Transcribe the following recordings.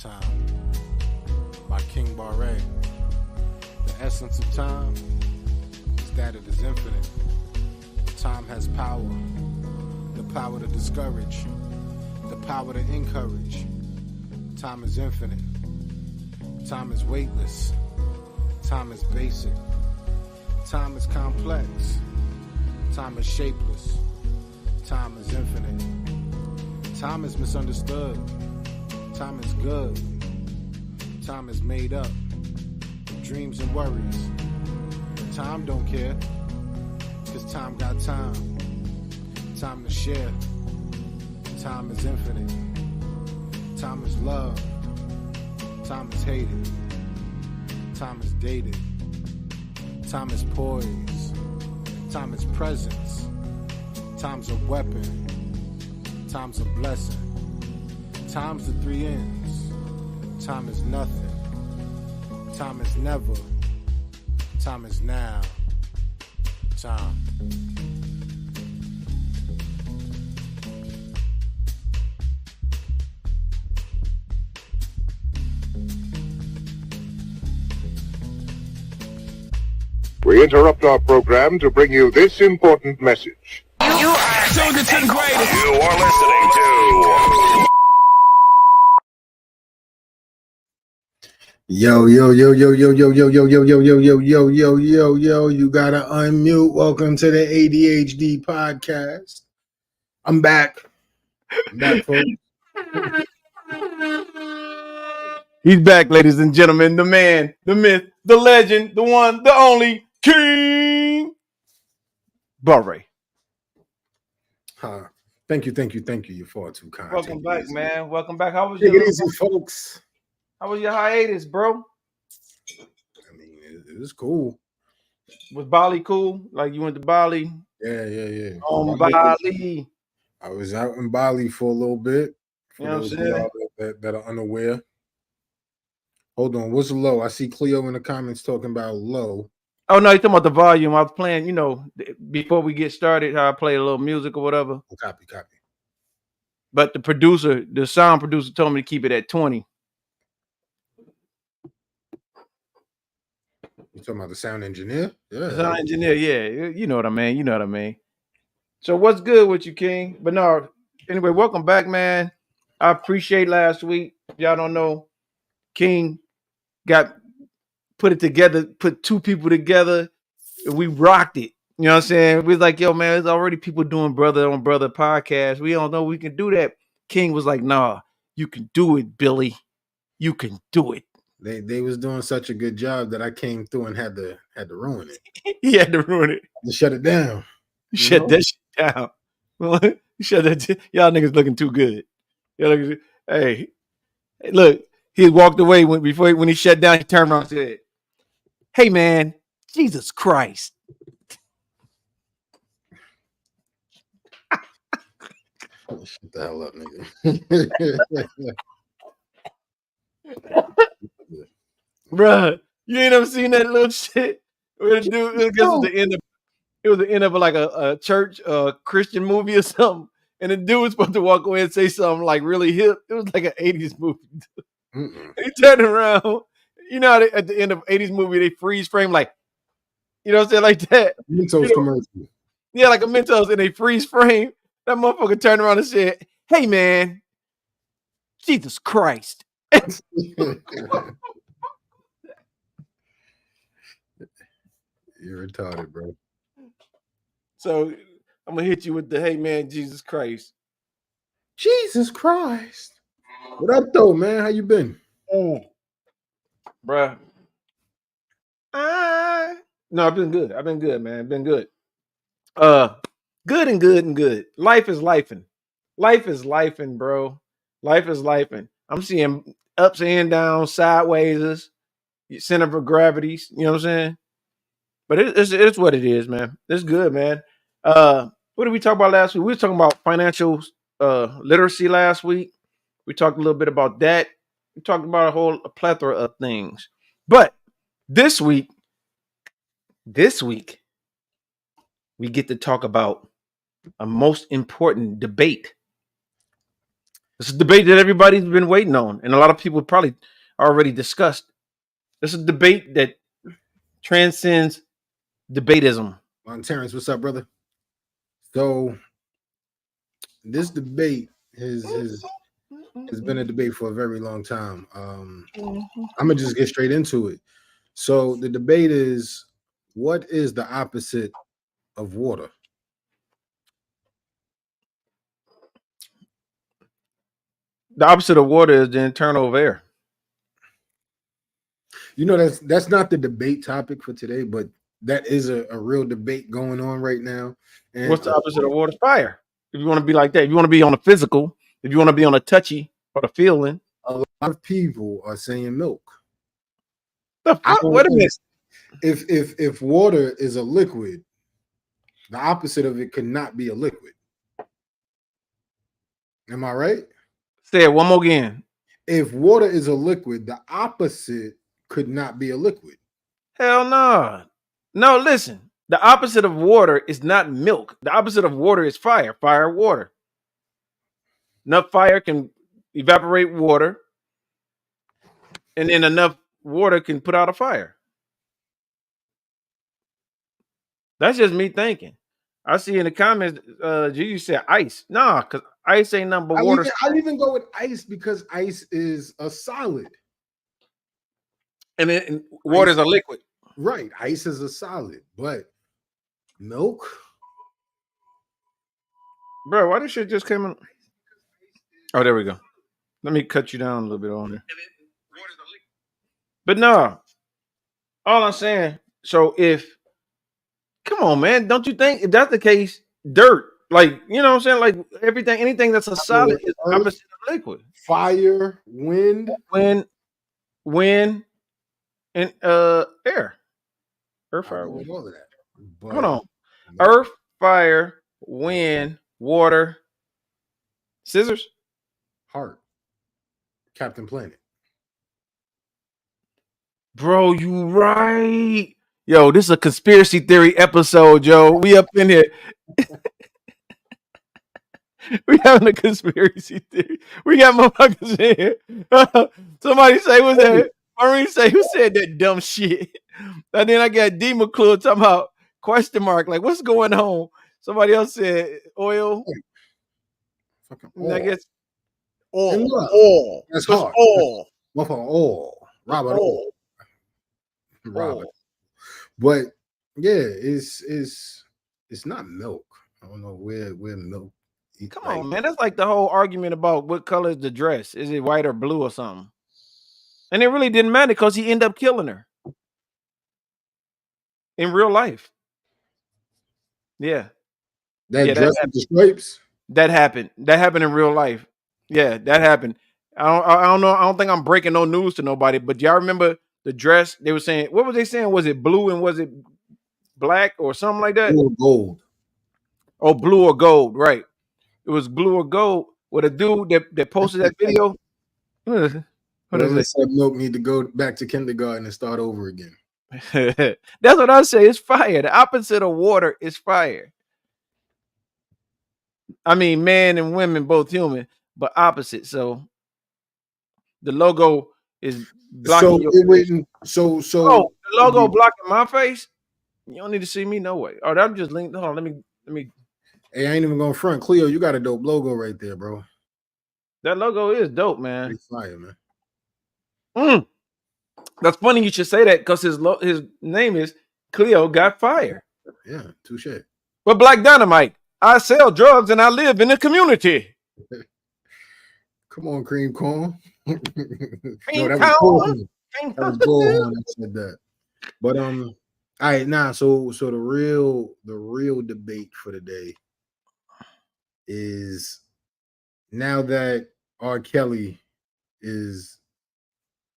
Time by King Barre. The essence of time is that it is infinite. Time has power, the power to discourage, the power to encourage. Time is infinite. Time is weightless. Time is basic. Time is complex. Time is shapeless. Time is infinite. Time is misunderstood. Time is good. Time is made up. Dreams and worries. Time don't care. Cause time got time. Time to share. Time is infinite. Time is love. Time is hated. Time is dated. Time is poise. Time is presence. Time's a weapon. Time's a blessing. Time's the three ends. Time is nothing. Time is never. Time is now. Time. We interrupt our program to bring you this important message. You are tuned into the greatest. You are listening to... Yo, you gotta unmute. Welcome to the ADHD podcast. I'm back. Folks. He's back, ladies and gentlemen. The man, the myth, the legend, the one, the only King Barre. Thank you. You're far too kind. Welcome back, man. Welcome back. How was Take your it easy, folks. How was your hiatus, bro? I mean, it was cool. Was Bali cool? Like you went to Bali? Yeah. On Bali. I was out in Bali for a little bit. You know what I'm saying? That are unaware. Hold on, what's low? I see Cleo in the comments talking about low. Oh no, you're talking about the volume. I was playing, before we get started, how I play a little music or whatever. Copy. But the sound producer told me to keep it at 20. You talking about the sound engineer? Yeah. The sound engineer, yeah. You know what I mean. So what's good with you, King? But no, anyway, welcome back, man. I appreciate last week. Y'all don't know, King put it together, put two people together. We rocked it. You know what I'm saying? We was like, yo, man, there's already people doing brother on brother podcast. We don't know we can do that. King was like, nah, you can do it, Billy. You can do it. They was doing such a good job that I came through and had to ruin it. He had to ruin it. To shut it down. Shut that shit down. Shut that. Y'all niggas looking too good. Hey, look, he walked away when he shut down. He turned around and said, "Hey, man, Jesus Christ." Shut the hell up, nigga. Bruh, you ain't ever seen that little shit where the dude, it was the end of like a church Christian movie or something, and the dude was supposed to walk away and say something like really hip. It was like an 80s movie. He turned around. You know how at the end of 80s movie they freeze frame, like, you know what I'm saying, like that. Mentos commercial. Yeah, like a Mentos, and they freeze frame. That motherfucker turned around and said, "Hey, man, Jesus Christ." You're retarded, bro. So I'm gonna hit you with the "Hey, man, Jesus Christ." Jesus Christ. What up, though, man? How you been? Bruh. No, I've been good. Man. I've been good. Good and good. Life is lifing. Life is lifing, bro. Life is lifing. I'm seeing ups and downs, sideways, center of gravities. You know what I'm saying? But it's what it is, man. It's good, man. What did we talk about last week? We were talking about financial literacy last week. We talked a little bit about that. We talked about a plethora of things. But this week, we get to talk about a most important debate. This is a debate that everybody's been waiting on, and a lot of people probably already discussed. This is a debate that transcends debatism. Terrence, what's up, brother? So this debate has been a debate for a very long time. I'm gonna just get straight into it. So the debate is, what is the opposite of water? The opposite of water is the internal of air. You know, that's not the debate topic for today, but that is a real debate going on right now. And what's the opposite of water? Fire. If you want to be like that, if you want to be on the physical, if you want to be on the touchy or the feeling. A lot of people are saying milk. The fuck? Wait a minute. If water is a liquid, the opposite of it could not be a liquid. Am I right? Say it one more again. If water is a liquid, the opposite could not be a liquid. Hell no. No, listen. The opposite of water is not milk. The opposite of water is fire. Fire, water. Enough fire can evaporate water, and then enough water can put out a fire. That's just me thinking. I see in the comments, you said ice. Nah, because ice ain't nothing but water. I'll even go with ice because ice is a solid. And then water is a liquid. Right. Ice is a solid, but milk. Bro, why this shit just came in? Oh, there we go. Let me cut you down a little bit on there. But no, all I'm saying, so come on, man, don't you think if that's the case, dirt, like, you know what I'm saying? Like everything, anything that's a solid is opposite of liquid. Fire, wind, and air. Earth, fire, wind. All of that. But hold on. Earth, fire, wind, water, scissors, heart, Captain Planet. Bro, you right. Yo, this is a conspiracy theory episode, Joe. We up in here. We having a conspiracy theory. We got motherfuckers in here. Somebody say, what's that? Maureen say, who said that dumb shit? And then I got D McClure talking about question mark, like, what's going on? Somebody else said oil. Fucking oil. I guess oil. That's hard. Oil. Oil. Robert Oil. Robert. But yeah, it's not milk. I don't know where milk. Come on, man. That's like the whole argument about what color is the dress. Is it white or blue or something? And it really didn't matter because he ended up killing her in real life. Yeah. That dress with the stripes? That happened. That happened in real life. Yeah, that happened. I don't know. I don't think I'm breaking no news to nobody, but y'all remember the dress? They were saying, what was they saying? Was it blue and was it black or something like that? Blue or gold. Oh, blue or gold, right. It was blue or gold with a dude that posted that video. What is it? Said milk need to go back to kindergarten and start over again. That's what I say. It's fire. The opposite of water is fire. I mean, man and women, both human, but opposite. So the logo is blocking your face. So the logo blocking my face. You don't need to see me no way. Oh, I'm just linked. Hold on, let me. Hey, I ain't even going front. Cleo, you got a dope logo right there, bro. That logo is dope, man. It's fire, man. That's funny you should say that because his name is Cleo Got Fire. Yeah, touche. But Black Dynamite, I sell drugs and I live in the community. Come on, cream corn. Cream corn. That was Bullhorn that said that. But all right, now so the real debate for today is, now that R. Kelly is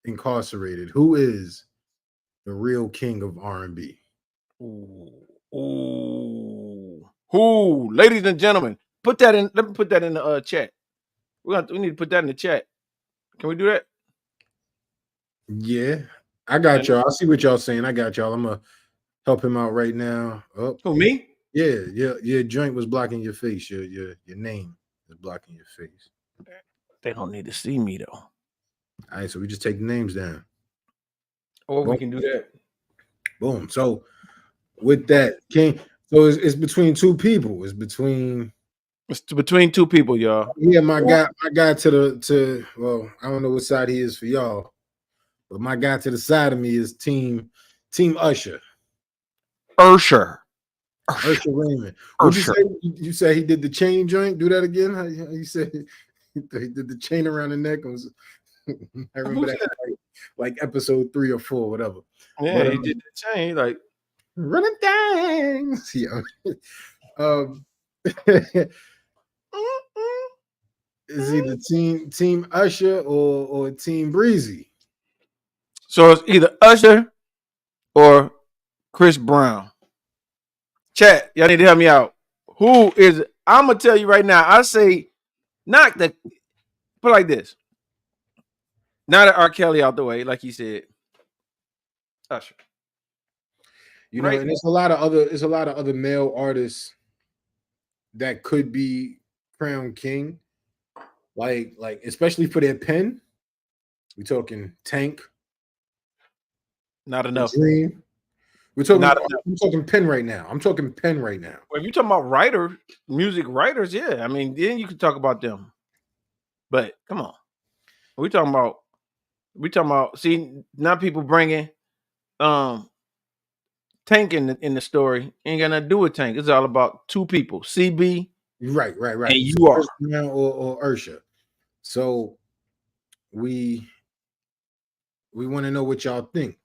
incarcerated, who is the real king of R&B? Who, ladies and gentlemen, put that in. Let me put that in the chat. We need to put that in the chat. Can we do that? Yeah, I got y'all. I see what y'all saying. I got y'all. I'm gonna help him out right now. Oh, who, me? Yeah. Your joint was blocking your face. Your name is blocking your face. They don't need to see me though. All right, so we just take the names down. Or we Boom. can do that. Boom. So with that, King. So it's between two people. It's between. It's between two people, y'all. Yeah, my guy to well, I don't know what side he is for y'all, but my guy to the side of me is team Usher. Usher Raymond. Usher. You say he did the chain joint? Do that again? How you say he did the chain around the neck? I remember that like episode 3 or 4, whatever. Yeah, but, he did the chain like running things. Yeah. Is he the team Usher or team Breezy? So it's either Usher or Chris Brown. Chat, y'all need to help me out. Who is it? I'm gonna tell you right now. I say not the put like this. Now that R. Kelly out the way, like he said, Usher. You know, and there's a lot of other male artists that could be crowned king. Like especially for their pen. We talking Tank. Not enough. Dream. I'm talking pen right now. I'm talking pen right now. Well, if you're talking about music writers, yeah. I mean, then you can talk about them. But come on. We talking about see, now people bringing Tank in the story. Ain't got nothing to do with Tank. It's all about two people. CB. Right. And you are or Usher. So we want to know what y'all think.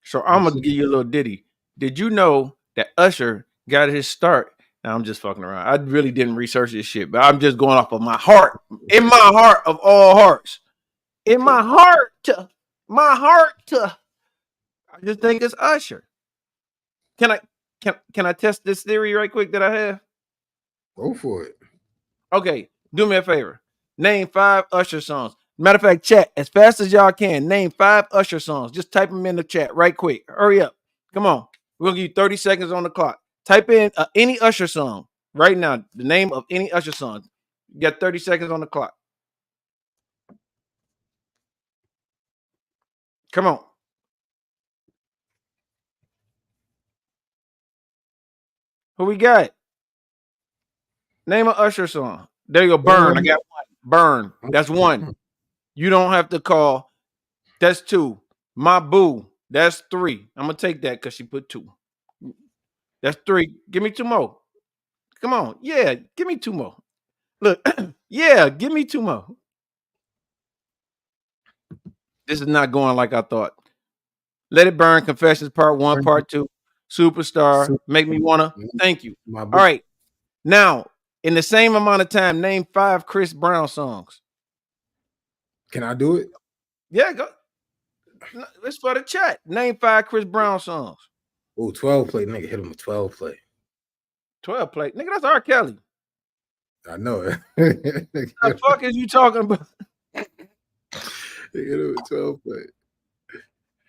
So I'm gonna give you a little ditty. Did you know that Usher got his start? Now I'm just fucking around. I really didn't research this shit, but I'm just going off of my heart. In my heart of all hearts. In my heart. I just think it's Usher. Can I test this theory right quick that I have? Go for it. Okay, do me a favor. Name 5 Usher songs. Matter of fact, chat as fast as y'all can. Name 5 Usher songs. Just type them in the chat right quick. Hurry up. Come on. We're going to give you 30 seconds on the clock. Type in any Usher song right now. The name of any Usher song. You got 30 seconds on the clock. Come on. Who we got? Name an Usher song. There you go. Burn. I got one. Burn. That's 1. You don't have to call. That's 2. My Boo. That's 3. I'm going to take that because she put 2. That's 3. Give me 2 more. Come on. Yeah, give me 2 more. Look. Yeah, give me 2 more. This is not going like I thought. Let It Burn. Confessions Part 1, Part 2. Superstar. Make Me Wanna. Thank you. All right. Now, in the same amount of time, name 5 Chris Brown songs. Can I do it? Yeah, go. It's for the chat. Name 5 Chris Brown songs. Oh, 12 play. Nigga, hit him with 12 play. 12 play. Nigga, that's R. Kelly. I know it. The fuck is you talking about? Nigga, hit him with 12 play.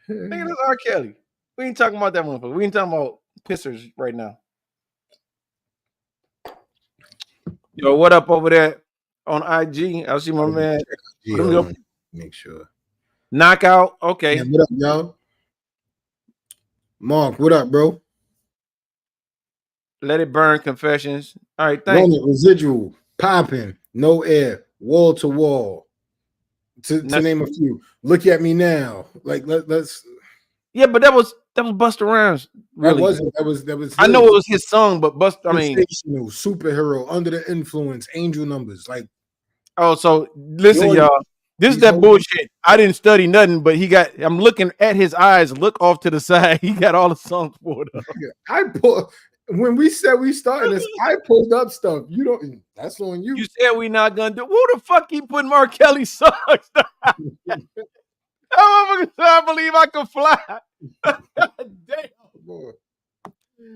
Nigga, that's R. Kelly. We ain't talking about that motherfucker. We ain't talking about pissers right now. Yo, what up over there on IG? I see my man. Make sure. Knockout. Okay. Yeah, what up, y'all? Mark, what up, bro? Let It Burn. Confessions. All right, thanks. Residual. Popping. No Air. Wall to Wall. To name a few. Look at Me Now. Like let's. Yeah, but that was Busta Rhymes. Really, that was. I know it was his song, but Superhero, Under the Influence, Angel Numbers, like. Oh, so listen, y'all. This is that bullshit. I didn't study nothing, but I'm looking at his eyes. Look off to the side. He got all the songs pulled up. When we said we started this, I pulled up stuff. You don't. That's on you. You said we not gonna do. Who the fuck he putting Mark Kelly songs? I believe I can fly. Damn.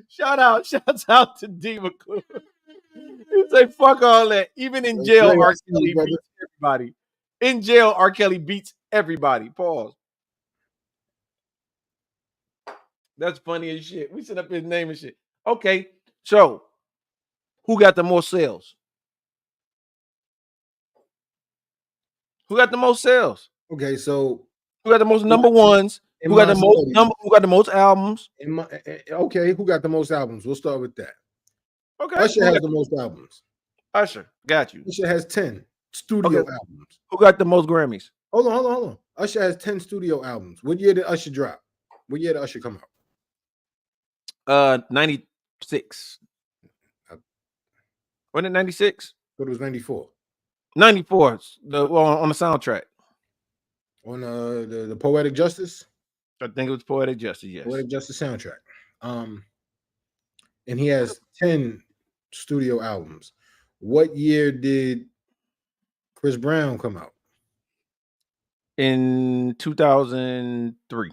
Shouts out to D McClure. He say fuck all that. Even in jail, R. Kelly beats everybody. In jail, R. Kelly beats everybody. Pause. That's funny as shit. We set up his name and shit. Okay, so who got the most sales? Who got the most sales? Okay, so Who got the most number ones? Who got the most Who got the most albums? Okay, who got the most albums? We'll start with that. Okay, Usher has the most albums. Usher, got you. Usher has 10 studio albums. Who got the most Grammys? Hold on. Usher has 10 studio albums. What year did Usher drop? What year did Usher come out? 96. Wasn't it 96? But it was 94. 94. On the soundtrack. On the Poetic Justice? I think it was Poetic Justice, yes. Poetic Justice soundtrack. And he has 10 studio albums. What year did Chris Brown come out? In 2003.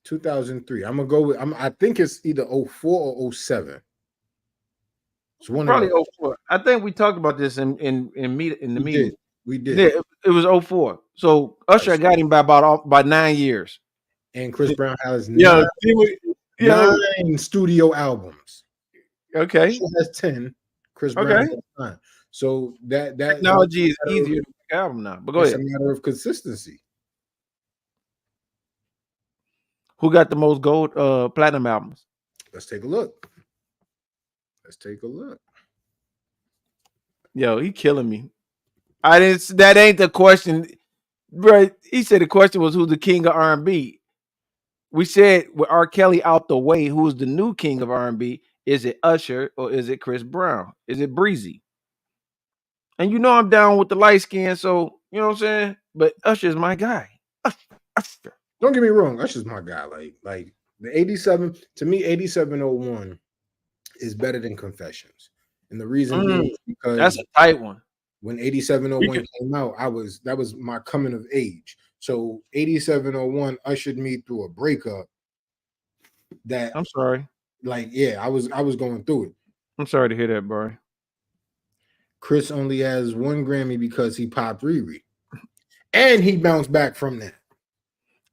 2003. I'm gonna go with. I think it's either 04 or 07. It's one probably 04. I think we talked about this in the meeting. We did. Yeah, it was 04. So Usher got him by 9 years. And Chris Brown has 9 studio albums. Okay. Usher has 10. Chris Brown has 9. So that technology is easier to make an album now. But go ahead. It's a matter of consistency. Who got the most gold platinum albums? Let's take a look. Yo, he killing me. That ain't the question, bro. He said the question was who's the king of R&B. We said with R. Kelly out the way, who's the new king of R&B? Is it Usher or is it Chris Brown? Is it Breezy? And you know I'm down with the light skin, so you know what I'm saying. But Usher's my guy. Usher. Don't get me wrong, Usher's my guy. Like the 87 to me, 8701 is better than Confessions, and the reason being is because that's a tight one. When 8701 came out, that was my coming of age. So 8701 ushered me through a breakup. That I'm sorry. Like, yeah, I was going through it. I'm sorry to hear that, bro. Chris only has 1 Grammy because he popped Riri. And he bounced back from that.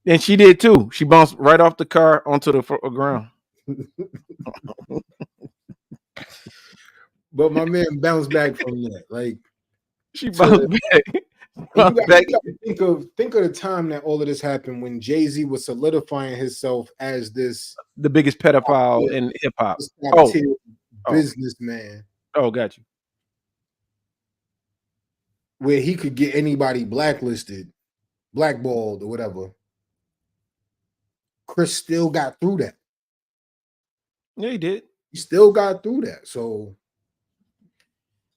And she did too. She bounced right off the car onto the ground. But my man bounced back from that. Like, she bounced back. Think of the time that all of this happened when Jay-Z was solidifying himself as the biggest pedophile in hip hop. Businessman. Oh, got you. Where he could get anybody blacklisted, blackballed, or whatever. Chris still got through that. Yeah, he did. He still got through that. So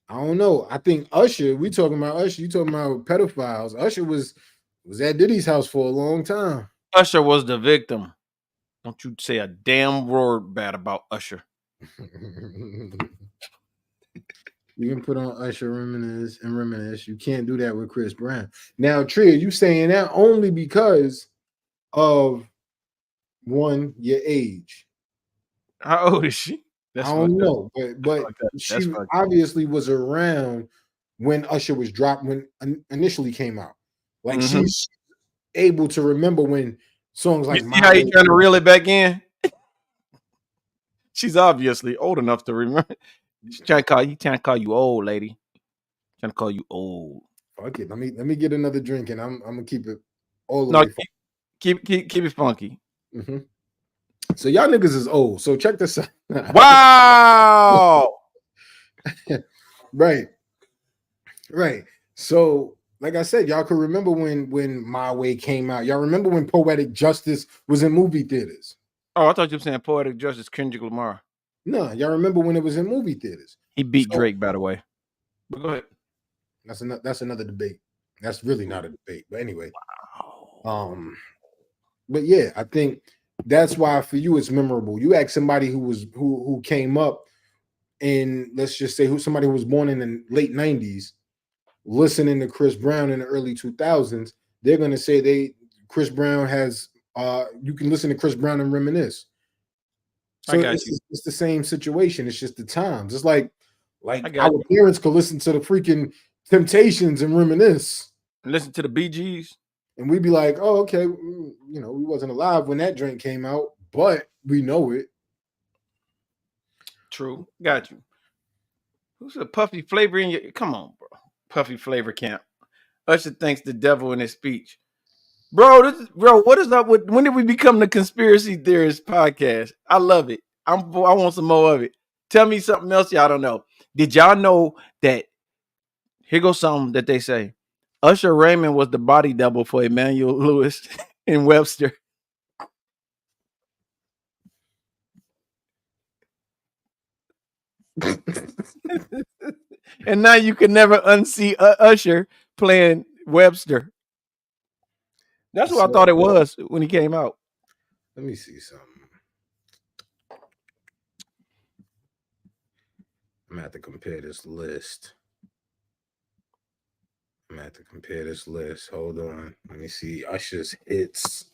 I don't know. I think Usher, we talking about Usher, you talking about pedophiles. Usher was at Diddy's house for a long time. Usher was the victim. Don't you say a damn word bad about Usher. You can put on Usher reminisce. You can't do that with Chris Brown. Now, Tria, you saying that only because of one, your age. How old is she? I don't know, but she obviously was around when Usher was dropped, when initially came out. Like she's able to remember when songs like you see how you trying to reel it back in? She's obviously old enough to remember. She's trying to call you old, lady. Trying to call you old. Fuck it. Let me get another drink and I'm gonna keep it all the way. Keep it funky. Mm-hmm. So y'all niggas is old. So check this out. Wow. Right. So, like I said, y'all could remember when My Way came out. Y'all remember when Poetic Justice was in movie theaters? Oh, I thought you were saying Poetic Justice, Kendrick Lamar. No, y'all remember when it was in movie theaters? He beat Drake, by the way. But go ahead. That's another debate. That's really not a debate. But anyway. Wow. But yeah, I think that's why for you it's memorable. You ask somebody who came up in, let's just say somebody who was born in the late 90s, listening to Chris Brown in the early 2000s, they're gonna say Chris Brown has you can listen to Chris Brown and reminisce. So it's the same situation. It's just the times. It's like our parents could listen to the freaking Temptations and reminisce. Listen to the Bee Gees. And we'd be like, oh, okay, you know, we wasn't alive when that drink came out, but we know it. True. Got you. Who's a Puffy Flavor in your... Come on, bro. Puffy Flavor camp. Usher thanks the devil in his speech. Bro, what is up with when did we become the conspiracy theorist podcast? I love it. I want some more of it. Tell me something else y'all don't know. Did y'all know that here goes something that they say? Usher Raymond was the body double for Emmanuel Lewis in Webster. And now you can never unsee Usher playing Webster. That's what I thought it was when he came out. Let me see something. I'm gonna have to compare this list. Hold on. Let me see Usher's hits.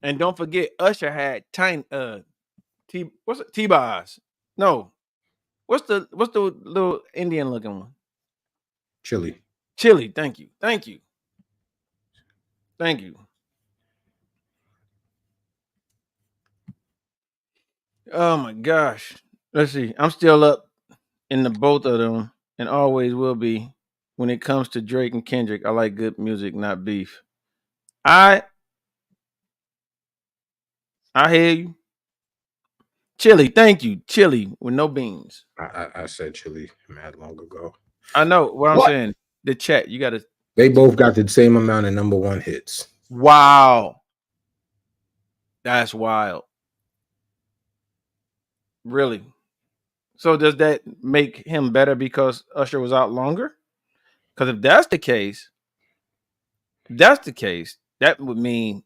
And don't forget, Usher had what's it? T-Boz. No. What's the little Indian looking one? Chili. Thank you. Oh my gosh. Let's see. I'm still up in the both of them and always will be when it comes to Drake and Kendrick. I like good music, not beef. I hear you. Chili, thank you. Chili with no beans. I said chili mad long ago. I know what I'm saying. The chat, you gotta. They both got the same amount of number one hits. Wow. That's wild. Really? So does that make him better because Usher was out longer? Because if that's the case, that would mean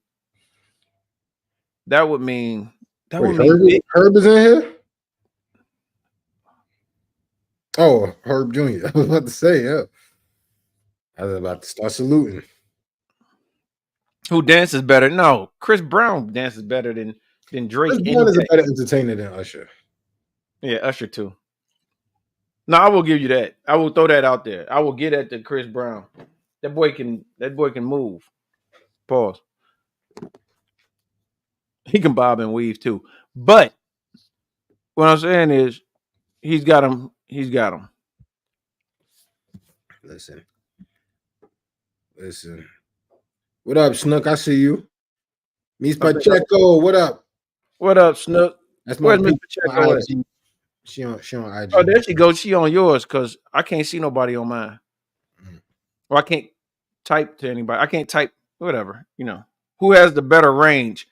Herb is in here? Oh, Herb Jr. I was about to say, yeah. I was about to start saluting. Who dances better? No, Chris Brown dances better than Drake. Chris Brown is a better entertainer than Usher. Yeah, Usher too. No, I will give you that. I will throw that out there. I will get at the Chris Brown. That boy can move. Pause. He can bob and weave too. But what I'm saying is he's got him. Listen. What up, Snook? I see you. Miss Pacheco, what up? What up, Snook? That's my Miss Pacheco. She on IG. Oh, there she goes. She on yours because I can't see nobody on mine. Or I can't type to anybody. I can't type whatever. Who has the better range?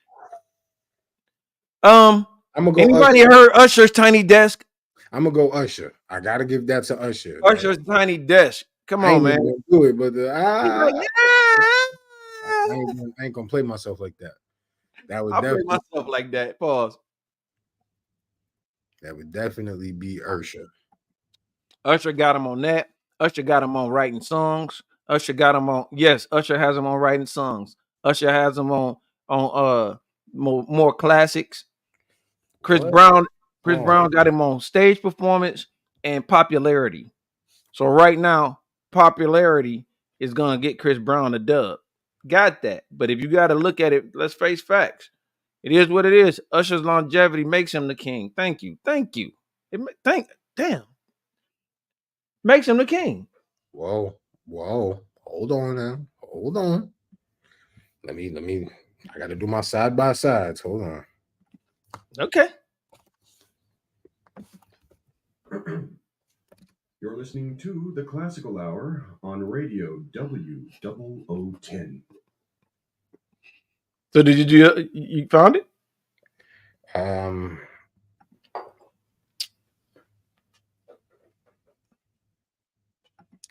I'm gonna go. Anybody heard Usher's tiny desk? I'm gonna go Usher. I gotta give that to Usher. Usher's tiny desk. Come on, man. Do it, but I ain't gonna play myself like that. I'll play myself like that. Pause. That would definitely be Usher. Usher got him on that. Usher got him on writing songs. Usher got him on. Yes, Usher has him on writing songs. Usher has him on more classics. Chris Brown got him on stage performance and popularity. So right now, popularity is gonna get Chris Brown a dub. Got that. But if you got to look at it, let's face facts. It is what it is. Usher's longevity makes him the king. Thank you. Damn. Makes him the king. Whoa. Hold on now. Hold on. Let me. I got to do my side by sides. Hold on. Okay. You're listening to the Classical Hour on Radio W0010. So did you found it?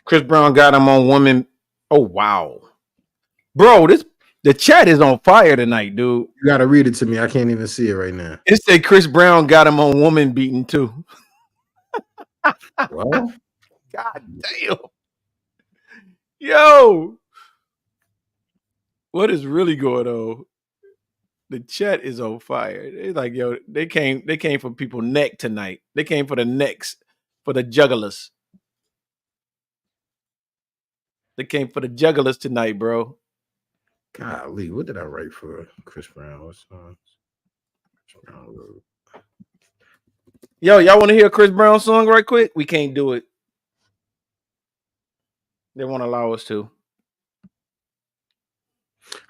Chris Brown got him on woman. Oh wow, bro! The chat is on fire tonight, dude. You gotta read it to me. I can't even see it right now. It said Chris Brown got him on woman beating too. Well, God damn, yo, what is really going on? The chat is on fire. It's like, yo, they came for people neck tonight. They came for the necks, for the jugglers. They came for the jugglers tonight, bro. Golly, what did I write for Chris Brown? What's Chris Brown wrote? Yo, y'all want to hear a Chris Brown song right quick? We can't do it. They won't allow us to.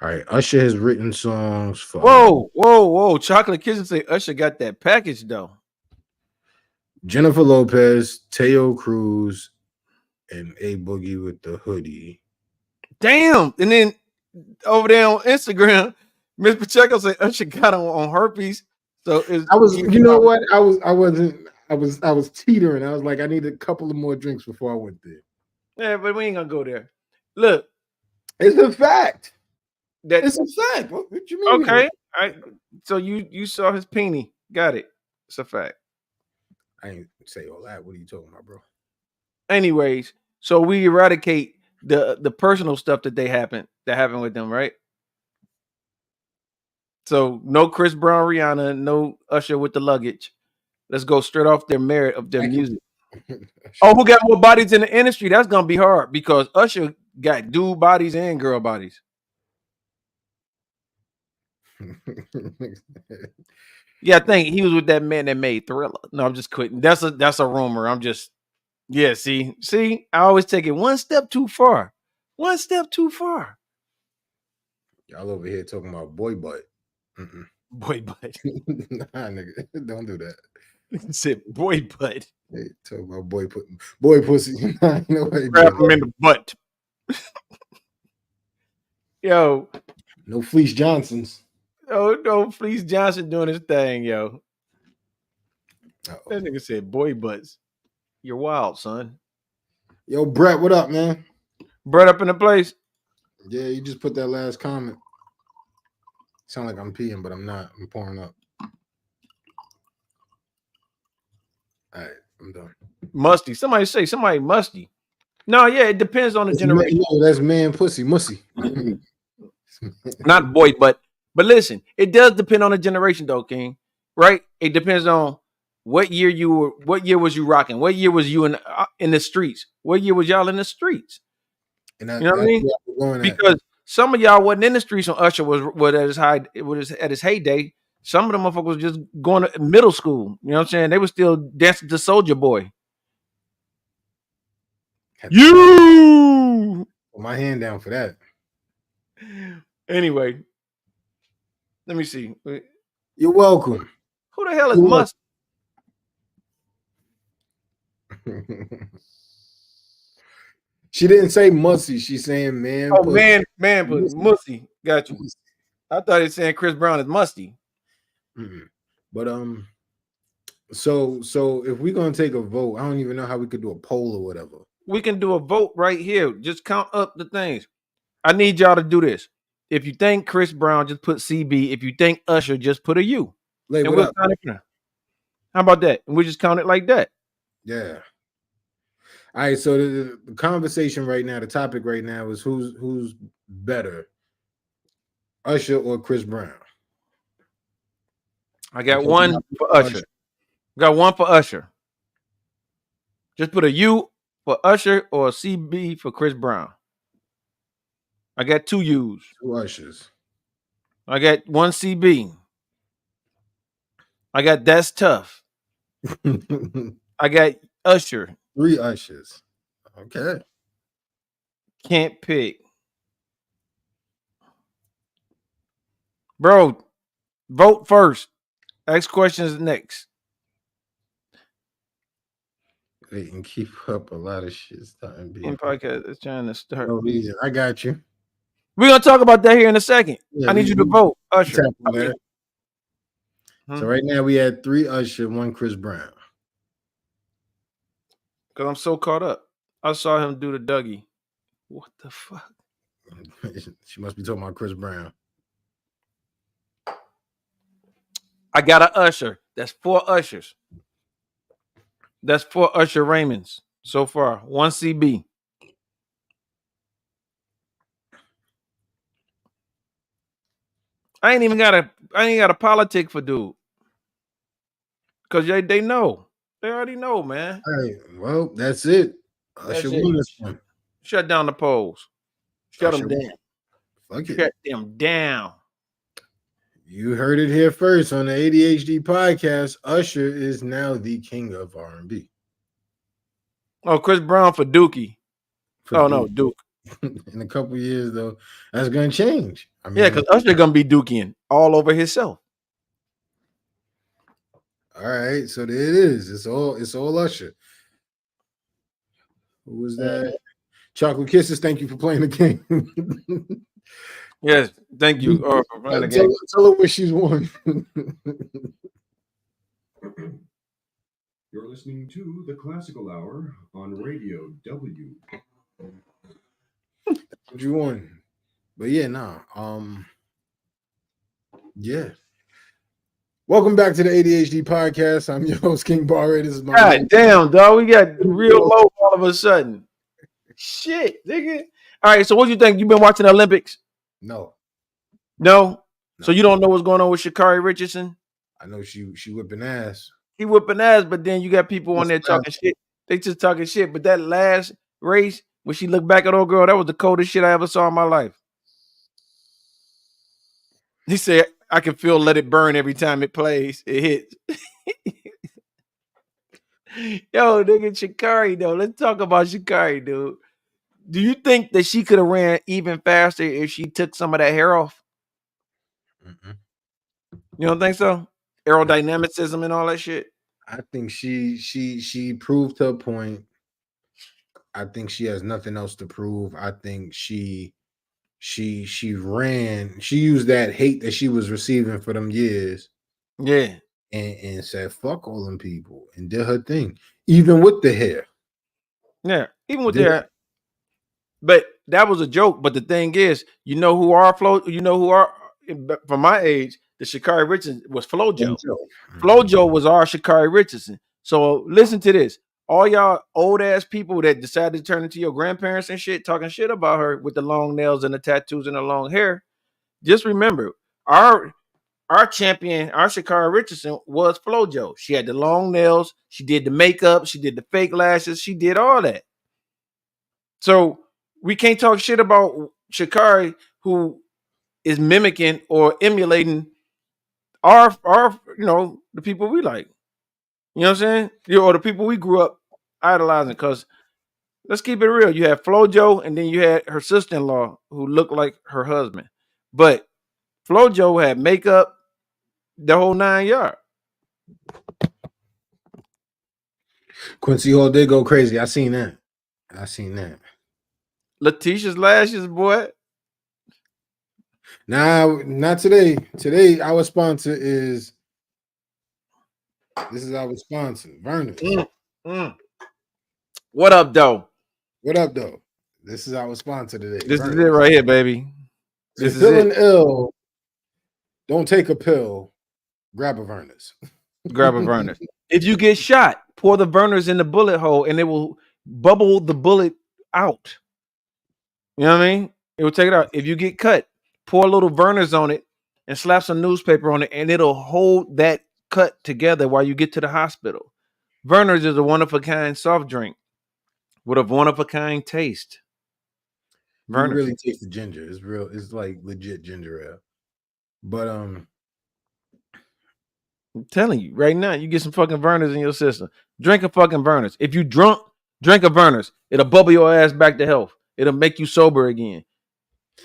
All right, Usher has written songs for Whoa. Chocolate Kitchen say Usher got that package though. Jennifer Lopez, Teo Cruz, and A Boogie with the hoodie. Damn. And then over there on Instagram, Miss Pacheco say Usher got on herpes. So I was, you know what? I was teetering. I was like, I need a couple of more drinks before I went there. Yeah, but we ain't gonna go there. Look, it's a fact. That it's a fact. What you mean? Okay, all right. So you saw his peenie. Got it. It's a fact. I ain't say all that. What are you talking about, bro? Anyways, so we eradicate the personal stuff that happened with them, right? So no Chris Brown, Rihanna, no Usher with the luggage. Let's go straight off their merit of their music. Oh, who got more bodies in the industry? That's gonna be hard because Usher got dude bodies and girl bodies. Yeah, I think he was with that man that made Thriller. No, I'm just quitting. That's a rumor. I'm just see, I always take it one step too far. One step too far. Y'all over here talking about boy butt. Boy butt. Nah, nigga, don't do that. Said boy butt. Hey, talk about boy pussy. Grab him in the butt. Yo. No Fleece Johnsons. Oh, no, Fleece Johnson doing his thing, yo. That nigga said boy butts. You're wild, son. Yo, Brett, what up, man? Brett up in the place. Yeah, you just put that last comment. Sound like I'm peeing, but I'm not. I'm pouring up. All right, I'm done. Musty. Somebody musty. No, yeah, it depends on the generation. That's man pussy, mussy. Not boy, but listen, it does depend on the generation, though, King. Right? It depends on what year was you rocking? What year was you in the streets? What year was y'all in the streets? You know what I mean? Because some of y'all wasn't in the streets when Usher was at his heyday. Some of them motherfuckers was just going to middle school. You know what I'm saying? They were still dancing to Soulja Boy. You put my hand down for that. Anyway, let me see. You're welcome. Who the hell is Must? She didn't say mussy. She's saying man. Oh, pussy. man, mussy. Got you. I thought it's saying Chris Brown is musty. But so if we're gonna take a vote, I don't even know how we could do a poll or whatever. We can do a vote right here. Just count up the things. I need y'all to do this. If you think Chris Brown, just put CB. If you think Usher, just put a U. Like, and we'll count it. How about that? And we just count it like that. Yeah. All right. So the conversation right now, the topic right now is who's better, Usher or Chris Brown? I got one for Usher. Got one for Usher. Just put a U for Usher or a CB for Chris Brown. I got two U's. Two Ushers. I got one CB. I got That's Tough. I got Usher. Three Ushers. Okay. Can't pick. Bro, vote first. Ask questions next. They can keep up a lot of shit. In podcast is trying to start. No reason. I got you. We're gonna talk about that here in a second. Yeah, I need you to vote, Usher. So right now we had three Usher, one Chris Brown. Because I'm so caught up. I saw him do the Dougie. What the fuck? She must be talking about Chris Brown. I got an Usher. That's 4 Ushers. That's 4 Usher Raymonds so far. 1 CB. I ain't got a politic for dude. Because they know. They already know, man. All right. Well, that's it. Usher won this one. Shut down the polls. Shut them down. Fuck it. Shut them down. You heard it here first on the ADHD podcast. Usher is now the king of R&B. Oh, Chris Brown for Dookie. Oh no, Duke. In a couple years though, that's gonna change. I mean, Yeah, because Usher gonna be Dukian all over himself. All right, so there it is. It's all Usher. Who was that? Chocolate Kisses. Thank you for playing the game. Yes, thank you for playing the tell, game. tell her what she's won. You're listening to the Classical Hour on Radio W. What you won? But yeah, yeah. Welcome back to the ADHD podcast. I'm your host, King Barre. This is my God damn, dog. We got real low all of a sudden. Shit, nigga. All right, so what do you think? You been watching the Olympics? No. So you don't know what's going on with Sha'Carri Richardson? I know she whipping ass. He whipping ass, but then you got people on there talking shit. They just talking shit. But that last race, when she looked back at old girl, that was the coldest shit I ever saw in my life. He said, I can feel Let It Burn every time it plays. It hits. Yo, nigga, Sha'Carri, though. Let's talk about Sha'Carri, dude. Do you think that she could have ran even faster if she took some of that hair off? Mm-mm. You don't think so? Aerodynamicism and all that shit. I think she proved her point. I think she has nothing else to prove. I think she ran. She used that hate that she was receiving for them years. Yeah. And said, fuck all them people, and did her thing. Even with the hair. Yeah, even with the hair. But that was a joke. But the thing is, from my age, the Sha'Carri Richardson was FloJo. FloJo was our Sha'Carri Richardson. So listen to this. All y'all old ass people that decided to turn into your grandparents and shit, talking shit about her with the long nails and the tattoos and the long hair. Just remember, our champion, our Sha'Carri Richardson was FloJo. She had the long nails, she did the makeup, she did the fake lashes, she did all that. So we can't talk shit about Sha'Carri, who is mimicking or emulating our the people we like. You know what I'm saying? Or the people we grew up idolizing. Because let's keep it real. You had FloJo, and then you had her sister-in-law who looked like her husband. But FloJo had makeup, the whole 9 yards. Quincy Hall did go crazy. I seen that. Letitia's lashes, boy. Nah, not today. Today, our sponsor is. This is our sponsor, Vernon. What up, though? This is our sponsor today. This is it right here, baby. This is feeling ill. Don't take a pill. Grab a Vernors. If you get shot, pour the Vernors in the bullet hole, and it will bubble the bullet out. You know what I mean? It will take it out. If you get cut, pour a little Vernors on it and slap some newspaper on it, and it'll hold that cut together while you get to the hospital. Vernors is a one-of-a-kind soft drink with a one-of-a-kind taste. You can really taste the ginger. It's real. It's like legit ginger ale. But I'm telling you right now, you get some fucking Vernors in your system. Drink a fucking Vernors. If you drunk, drink a Vernors. It'll bubble your ass back to health. It'll make you sober again.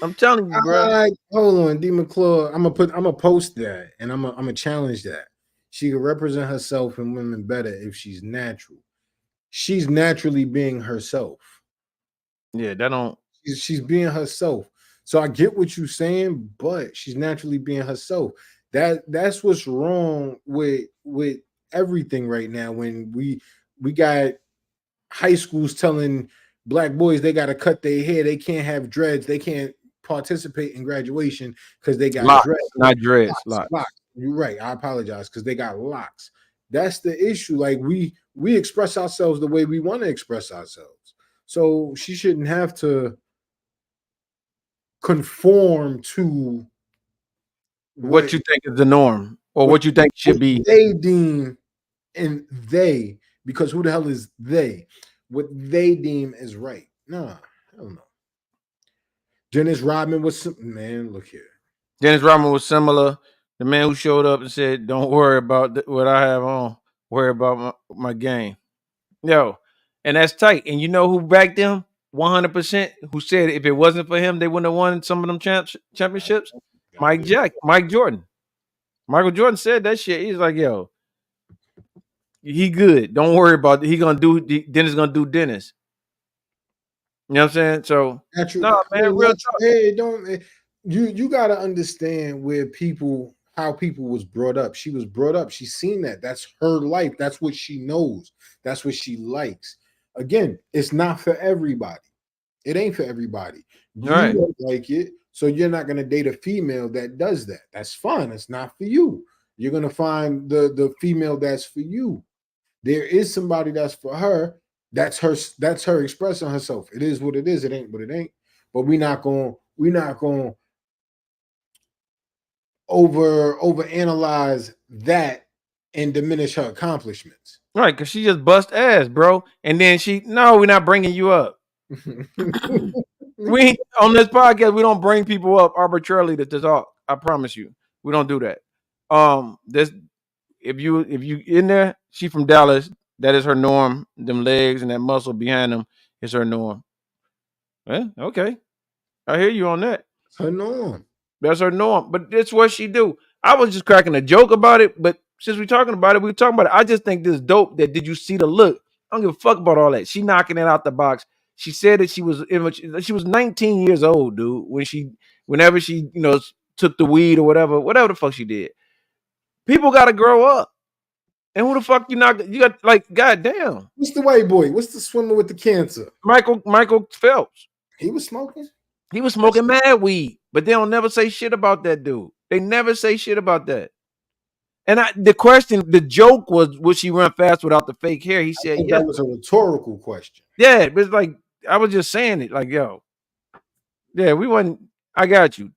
I'm telling you, bro. Hold on, D. McClure. I'm gonna post that, and I'm gonna challenge that. She can represent herself and women better if she's natural. She's naturally being herself. Yeah, that don't. She's being herself. So I get what you're saying, but she's naturally being herself. That's what's wrong with everything right now. When we got high schools telling black boys they got to cut their hair, they can't have dreads, they can't participate in graduation because they got locks, dreads, not dreads. Locks. You're right. I apologize, because they got locks. That's the issue. Like we express ourselves the way we want to express ourselves. So she shouldn't have to conform to what you think is the norm, or what you think should be. They deem, and they, because who the hell is they? What they deem is right. Nah, I don't know. Dennis Rodman was, man, look here. Dennis Rodman was similar. The man who showed up and said, "Don't worry about what I have on. Worry about my game." Yo, and that's tight. And you know who backed them? 100% who said if it wasn't for him, they wouldn't have won some of them championships? Mike Jordan. Michael Jordan said that shit. He's like, yo, he good. Don't worry about it. He gonna do Dennis gonna do Dennis. You know what I'm saying? So no, man, real talk. Hey, you gotta understand how people was brought up. She was brought up. She's seen that. That's her life. That's what she knows. That's what she likes. Again, it's not for everybody. It ain't for everybody. You don't like it, so you're not gonna date a female that does that. That's fine. It's not for you. You're gonna find the female that's for you. There is somebody that's for her. That's her expressing herself. It is what it is. It ain't what it ain't. But we're not going over analyze that and diminish her accomplishments. Right, because she just bust ass, bro. And then we're not bringing you up. We on this podcast, we don't bring people up arbitrarily to talk. I promise you, we don't do that. This if you in there, she from Dallas. That is her norm. Them legs and that muscle behind them is her norm. Well, okay, I hear you on that. Her norm. That's her norm. But that's what she do. I was just cracking a joke about it, but since we're talking about it, I just think this is dope. That did you see the look? I don't give a fuck about all that. She knocking it out the box. She said that she was 19 years old, dude. Whenever she took the weed or whatever the fuck she did. People got to grow up. And who the fuck you got like, goddamn. What's the white boy? What's the swimmer with the cancer? Michael Phelps. He was smoking? He was smoking mad weed, but they don't never say shit about that dude. They never say shit about that. And the joke was she run fast without the fake hair? He said, yeah. That was a rhetorical question. Yeah, it was like, I was just saying it like, yo. Yeah, I got you.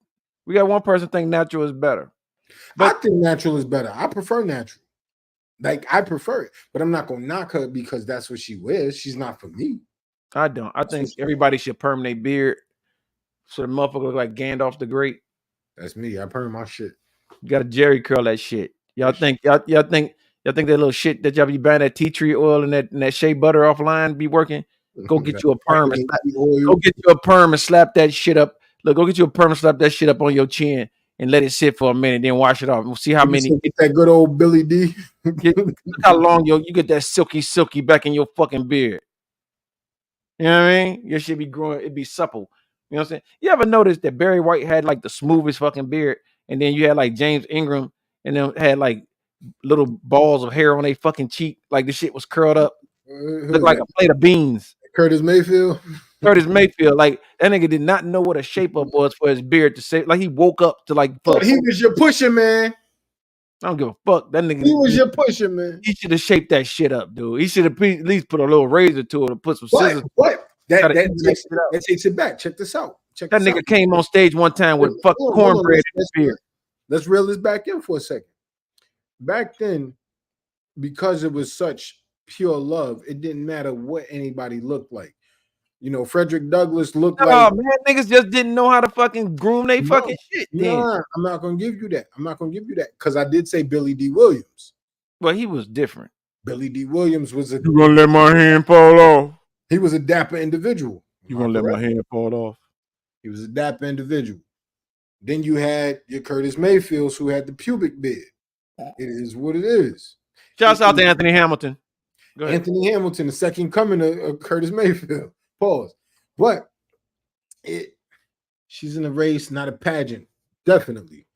We got one person think natural is better. But I think natural is better. I prefer natural. Like, I prefer it, but I'm not gonna knock her because that's what she wears. She's not for me. I don't. I think everybody should perm their beard so the motherfucker look like Gandalf the Great. That's me. I perm my shit. You gotta Jerry curl that shit. Y'all think that little shit that y'all be buying that tea tree oil and that shea butter offline be working? Go get you a perm and slap that shit up. Look, go get you a perm and slap that shit up on your chin and let it sit for a minute, then wash it off. We'll see how many. Get that good old Billy D. Look how long you get that silky back in your fucking beard. You know what I mean? Your shit be growing, it'd be supple. You know what I'm saying? You ever notice that Barry White had like the smoothest fucking beard, and then you had like James Ingram, and then had like little balls of hair on their fucking cheek, like the shit was curled up, looked like a plate of beans. Curtis Mayfield. Like that nigga did not know what a shape up was for his beard to say. Like he woke up to like. Fuck. He was your pusher, man. I don't give a fuck. That nigga. He was your pusher, man. He should have shaped that shit up, dude. He should have at least put a little razor to it or put some scissors. What? That takes it back. Check this out. That nigga came on stage one time with fucking cornbread in his beard. Let's reel this back in for a second. Back then, because it was such pure love, it didn't matter what anybody looked like. You know, Frederick Douglass looked like. Oh man, niggas just didn't know how to fucking groom they fucking shit. Nah, I'm not gonna give you that. Because I did say Billy D. Williams. But he was different. Billy D. Williams was You gonna let my hand fall off? He was a dapper individual. You gonna let my hand fall off? He was a dapper individual. Then you had your Curtis Mayfields who had the pubic beard. It is what it is. Shouts out to Anthony Hamilton. Go ahead. Anthony Hamilton, the second coming of Curtis Mayfield. Pause. But she's in a race, not a pageant. Definitely.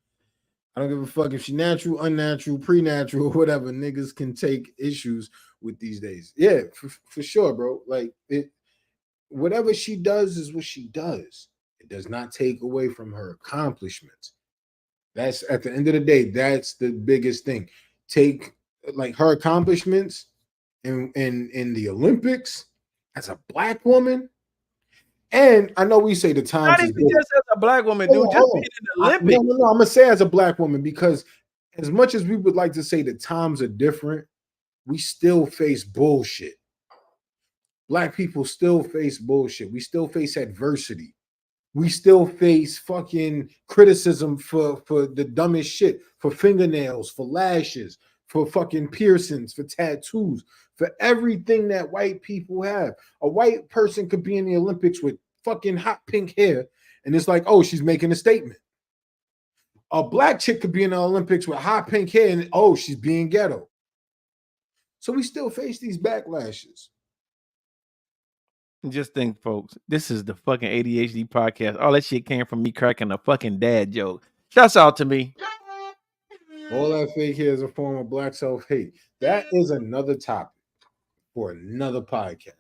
I don't give a fuck if she's natural, unnatural, pre-natural, whatever. Niggas can take issues with these days. Yeah, for sure, bro. Like whatever she does is what she does. It does not take away from her accomplishments. That's at the end of the day, that's the biggest thing. Take like her accomplishments in the Olympics as a black woman. And I know we say the times. Not even just as a black woman, dude. Just being in the Olympics. No. I'm gonna say as a black woman because as much as we would like to say the times are different, we still face bullshit. Black people still face bullshit. We still face adversity. We still face fucking criticism for the dumbest shit, for fingernails, for lashes, for fucking piercings, for tattoos, for everything that white people have. A white person could be in the Olympics with fucking hot pink hair, and it's like, oh, she's making a statement. A black chick could be in the Olympics with hot pink hair, and oh, she's being ghetto. So we still face these backlashes. Just think, folks, this is the fucking ADHD podcast. All that shit came from me cracking a fucking dad joke. Shouts out to me. All that fake hair is a form of black self-hate. That is another topic for another podcast.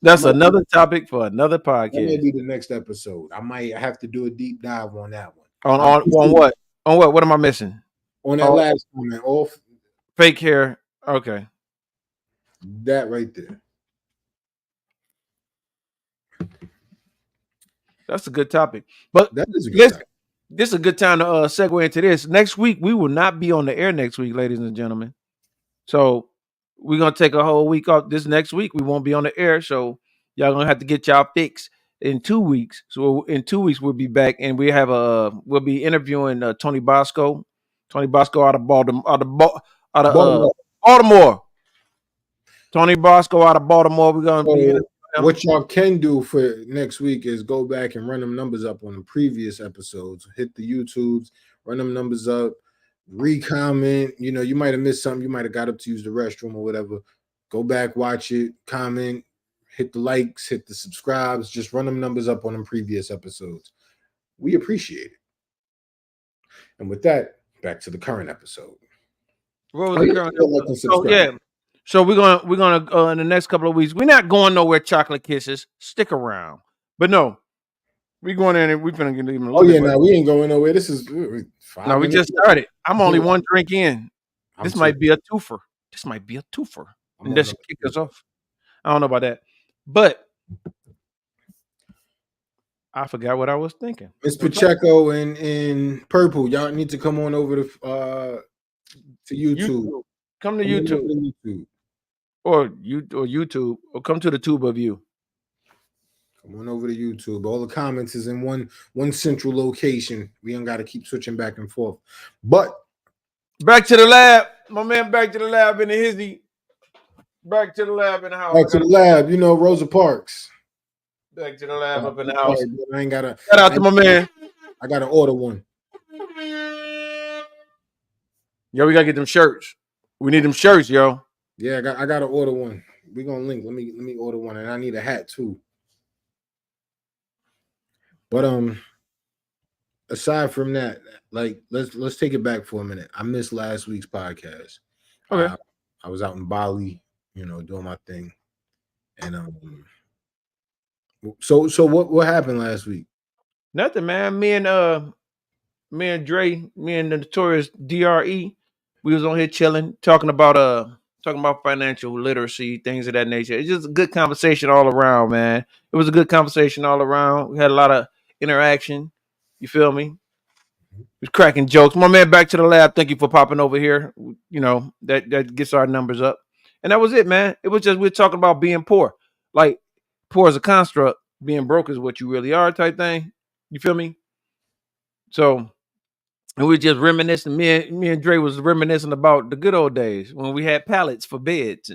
That's another topic for another podcast. That may be the next episode. I might have to do a deep dive on that one. On what? On what? What am I missing? On that last comment, all fake hair. Okay. That right there. That's a good topic. But that is a good topic. This is a good time to segue into this. Next week, we will not be on the air next week, ladies and gentlemen. So we're going to take a whole week off. This next week, we won't be on the air. So y'all going to have to get y'all fix in 2 weeks. So in 2 weeks, we'll be back, and we have we'll be interviewing Tony Bosco. Tony Bosco out of Baltimore. Tony Bosco out of Baltimore. We're going to be what y'all can do for next week is go back and run them numbers up on the previous episodes. Hit the YouTubes, run them numbers up, re-comment. You know, you might have missed something. You might have got up to use the restroom or whatever. Go back, watch it, comment, hit the likes, hit the subscribes. Just run them numbers up on them previous episodes. We appreciate it. And with that, back to the current episode. What was the current episode? Oh, yeah. So we're gonna in the next couple of weeks. We're not going nowhere. Chocolate kisses. Stick around. But no, we're going in and we're gonna get even. Oh yeah, no, we ain't going nowhere. This is 5 No, we just started. I'm only one drink in. This might be a twofer. And that should kick us off. I don't know about that, but I forgot what I was thinking. Miss Pacheco and Purple, y'all need to come on over to YouTube. Come to YouTube. Or YouTube, or come to the tube of you. Come on over to YouTube. All the comments is in one central location. We don't got to keep switching back and forth. But back to the lab, my man. Back to the lab in the hizzy. Back to the lab in the house. Back to the lab. You know, Rosa Parks. Back to the lab up in the house. I ain't gotta. Shout out to my man. I gotta order one. Yo, we gotta get them shirts. We need them shirts, yo. Yeah, I gotta order one. We're gonna link. Let me order one, and I need a hat too. But aside from that, like let's take it back for a minute. I missed last week's podcast. Okay. I was out in Bali, you know, doing my thing. And so what happened last week? Nothing, man. Me and Dre, me and the notorious DRE, we was on here chilling, talking about financial literacy, things of that nature. It's just a good conversation all around, man. It was a good conversation all around. We had a lot of interaction. You feel me? We was cracking jokes. My man, back to the lab. Thank you for popping over here. You know, that gets our numbers up. And that was it, man. It was just, we're talking about being poor. Like, poor as a construct, being broke is what you really are type thing. You feel me? So, and we just reminiscing. Me and Dre was reminiscing about the good old days when we had pallets for beds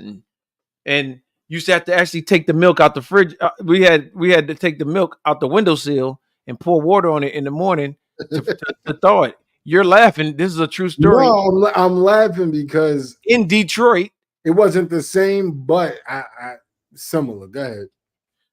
and used to have to actually take the milk out the fridge. We had to take the milk out the windowsill and pour water on it in the morning to thaw it. You're laughing. This is a true story. No, I'm laughing because in Detroit, it wasn't the same, but I similar. Go ahead.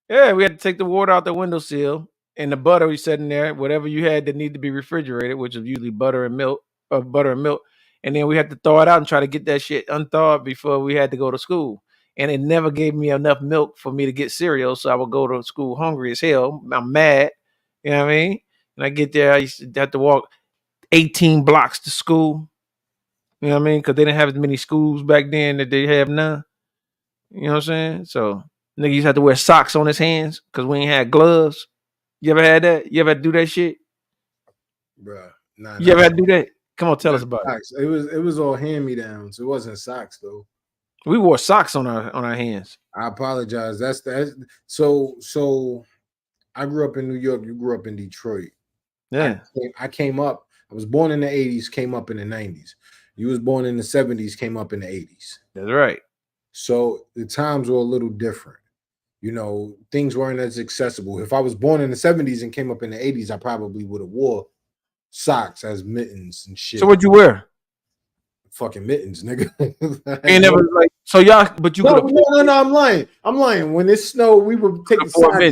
Yeah, we had to take the water out the windowsill. And the butter we set in there, whatever you had that need to be refrigerated, which is usually butter and milk. And then we had to thaw it out and try to get that shit unthawed before we had to go to school. And it never gave me enough milk for me to get cereal. So I would go to school hungry as hell. I'm mad. You know what I mean? And I get there, I used to have to walk 18 blocks to school. You know what I mean? Because they didn't have as many schools back then that they have now. You know what I'm saying? So nigga used to have to wear socks on his hands because we ain't had gloves. You ever had that? You ever had to do that shit? Bruh. Nah, you ever had to do that? Come on, tell us about it. It was all hand-me-downs. It wasn't socks though. We wore socks on our hands. I apologize. That's so I grew up in New York. You grew up in Detroit. Yeah. I came up. I was born in the 80s, came up in the 90s. You was born in the 70s, came up in the 80s. That's right. So the times were a little different. You know, things weren't as accessible. If I was born in the 70s and came up in the 80s, I probably would have wore socks as mittens and shit. So what'd you wear? Fucking mittens, nigga. Ain't never like so y'all, but you could. No, I'm lying. When it snowed, we were taking socks,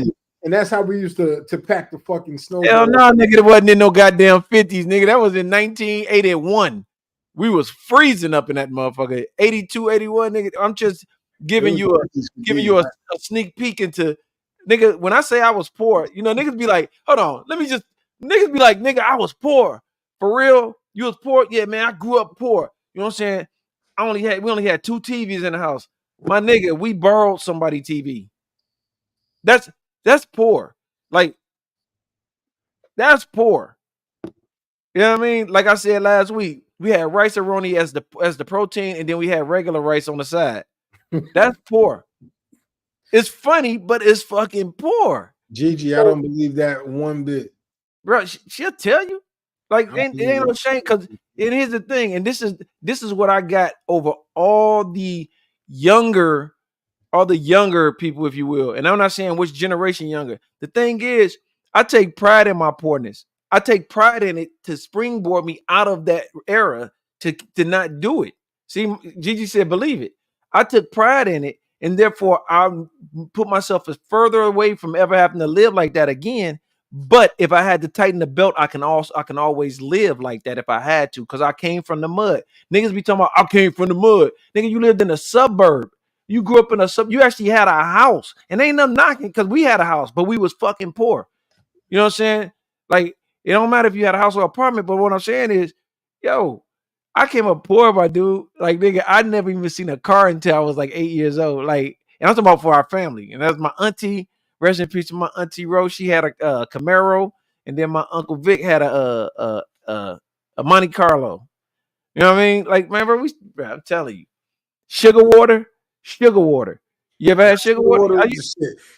and that's how we used to pack the fucking snow. Hell no, nigga, it wasn't in no goddamn 50s, nigga. That was in 1981. We was freezing up in that motherfucker. 82, 81, nigga. I'm just giving you a sneak peek into, nigga. When I say I was poor, you know, niggas be like, hold on, niggas be like, nigga, I was poor. For real? You was poor? Yeah, man, I grew up poor. You know what I'm saying? We only had 2 TVs in the house. My nigga, we borrowed somebody TV. That's poor. Like, that's poor. You know what I mean? Like I said last week, we had rice-a-roni as the protein, and then we had regular rice on the side. That's poor. It's funny, but it's fucking poor. Gigi, I don't believe that one bit. Bro, she'll tell you. Like, it ain't no shame, because it is the thing, and this is what I got over all the younger people, if you will. And I'm not saying which generation younger. The thing is, I take pride in my poorness. I take pride in it to springboard me out of that era to not do it. See, Gigi said, believe it. I took pride in it, and therefore I put myself as further away from ever having to live like that again. But if I had to tighten the belt, I can always live like that if I had to, because I came from the mud. Niggas be talking about I came from the mud. Nigga, you lived in a suburb. You grew up in a sub. You actually had a house, and ain't nothing knocking, because we had a house, but we was fucking poor. You know what I'm saying? Like, it don't matter if you had a house or apartment, but what I'm saying is, yo, I came up poor, my dude. Like, nigga, I never even seen a car until I was like 8 years old. Like, and I'm talking about for our family. And that's my auntie. Rest in peace to my auntie Rose. She had a Camaro, and then my uncle Vic had a Monte Carlo. You know what I mean? Like, man, bro, I'm telling you, sugar water. You ever had sugar water?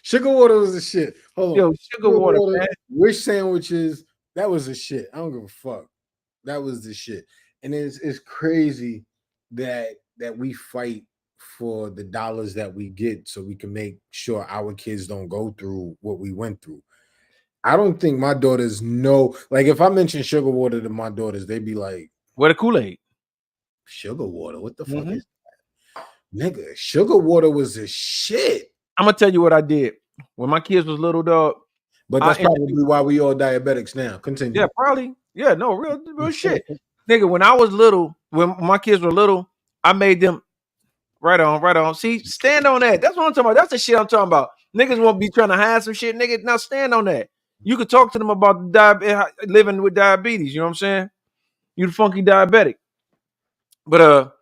Sugar water was the shit. Hold on. Yo, sugar water, man. Wish sandwiches, that was the shit. I don't give a fuck. That was the shit. And it's crazy that we fight for the dollars that we get so we can make sure our kids don't go through what we went through. I don't think my daughters know. Like, if I mention sugar water to my daughters, they'd be like, "Where the Kool-Aid? Sugar water? What the fuck is that?" Nigga, sugar water was a shit. I'm gonna tell you what I did when my kids was little, dog. But that's probably why we all diabetics now. Continue. Yeah, probably. Yeah, no, real shit. Nigga, when I was little, when my kids were little, I made them right on. See, stand on that. That's what I'm talking about. That's the shit I'm talking about. Niggas won't be trying to hide some shit. Nigga, now stand on that. You could talk to them about living with diabetes. You know what I'm saying? You the funky diabetic. But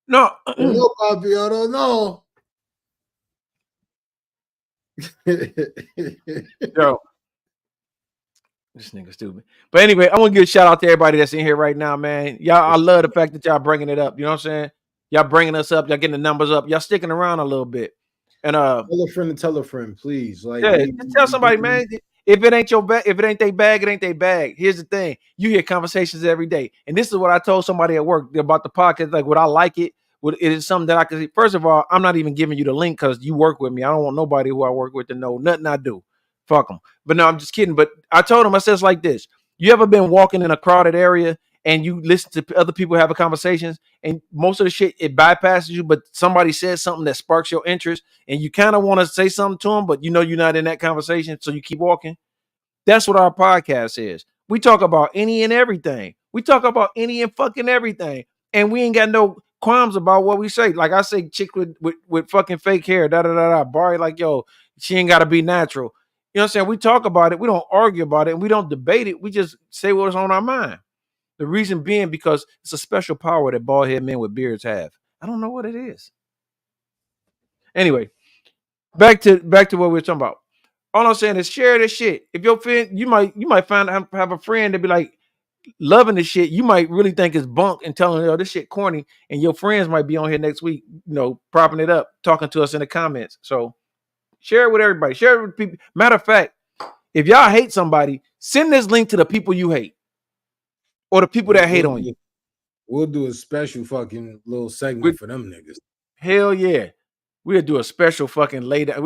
no. No, Bobby, I don't know. Yo, this nigga stupid. But anyway, I want to give a shout out to everybody that's in here right now, man. Y'all, I love the fact that y'all bringing it up. You know what I'm saying? Y'all bringing us up. Y'all getting the numbers up. Y'all sticking around a little bit. And tell a friend, please. Like, yeah, tell somebody, man. If it ain't your bag, if it ain't their bag, it ain't their bag. Here's the thing: you hear conversations every day, and this is what I told somebody at work about the podcast. Like, would I like it? It is something that I can see. First of all, I'm not even giving you the link because you work with me. I don't want nobody who I work with to know nothing I do. Fuck them. But no, I'm just kidding. But I told him, I said it's like this: you ever been walking in a crowded area and you listen to other people having conversations, and most of the shit it bypasses you, but somebody says something that sparks your interest, and you kind of want to say something to them, but you know you're not in that conversation, so you keep walking. That's what our podcast is. We talk about any and everything. We talk about any and fucking everything, and we ain't got no qualms about what we say. Like I say, chick with fucking fake hair, Barry, like, yo, she ain't got to be natural. You know what I'm saying? We talk about it. We don't argue about it, and we don't debate it. We just say what's on our mind. The reason being because it's a special power that bald head men with beards have. I don't know what it is. Anyway, back to what we're talking about. All I'm saying is share this shit. If your friend, you might have a friend that be like loving this shit. You might really think it's bunk and telling them, oh, this shit corny, and your friends might be on here next week, you know, propping it up, talking to us in the comments. So share it with everybody. Share it with people. Matter of fact, if y'all hate somebody, send this link to the people you hate. Or the people that hate on you. We'll do a special fucking little segment for them niggas. Hell yeah. We'll do a special fucking later.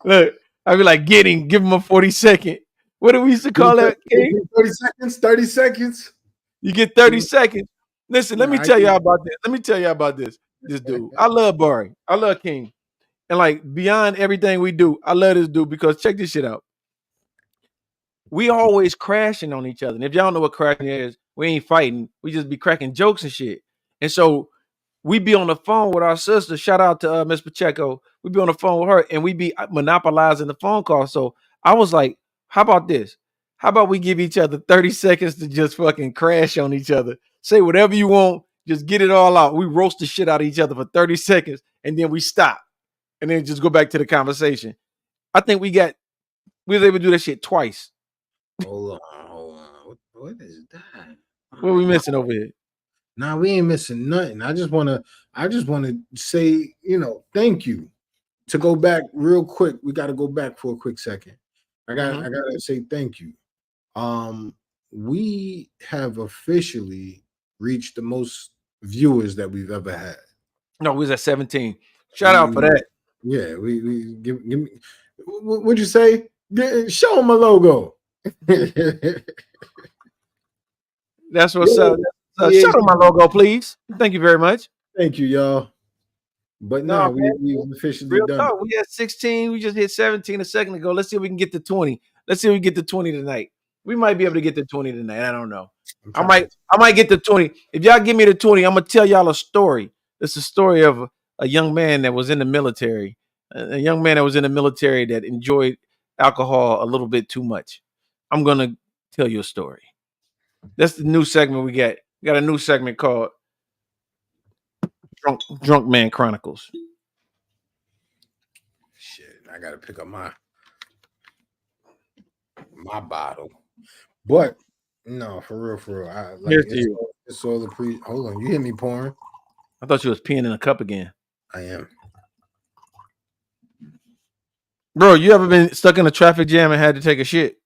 Look, I'd be like, give him a 40-second. What do we used to call that? 30 seconds. 30 seconds. You get 30 seconds. Listen, let me tell y'all about this. Let me tell y'all about this. This dude. I love Barry. I love King. And like beyond everything we do, I love this dude because check this shit out. We always crashing on each other. And if y'all know what crashing is, we ain't fighting. We just be cracking jokes and shit. And so we be on the phone with our sister. Shout out to Miss Pacheco. We be on the phone with her and we be monopolizing the phone call. So I was like, how about this? How about we give each other 30 seconds to just fucking crash on each other? Say whatever you want. Just get it all out. We roast the shit out of each other for 30 seconds and then we stop. And then just go back to the conversation. I think we was able to do that shit twice. Hold on. What is that? What are we missing over here? Nah, we ain't missing nothing. I just wanna say, thank you. To go back real quick, we gotta go back for a quick second. I gotta say thank you. We have officially reached the most viewers that we've ever had. No, we was at 17. Shout out for that. Yeah, we give me. What'd you say? Show them a logo. That's what's up. Show them my logo, please. Thank you very much. Thank you, y'all. But no, we officially real done. Talk. We had 16. We just hit 17 a second ago. Let's see if we can get to 20. Let's see if we get to 20 tonight. We might be able to get to 20 tonight. I don't know. I might get to 20. If y'all give me the 20, I'm gonna tell y'all a story. It's a story of a young man that was in the military. A young man that was in the military that enjoyed alcohol a little bit too much. I'm gonna tell you a story. That's the new segment we got. We got a new segment called Drunk Man Chronicles. Shit, I gotta pick up my bottle. But no, for real. It's all the hold on, you hear me pouring? I thought you was peeing in a cup again. I am. Bro, you ever been stuck in a traffic jam and had to take a shit?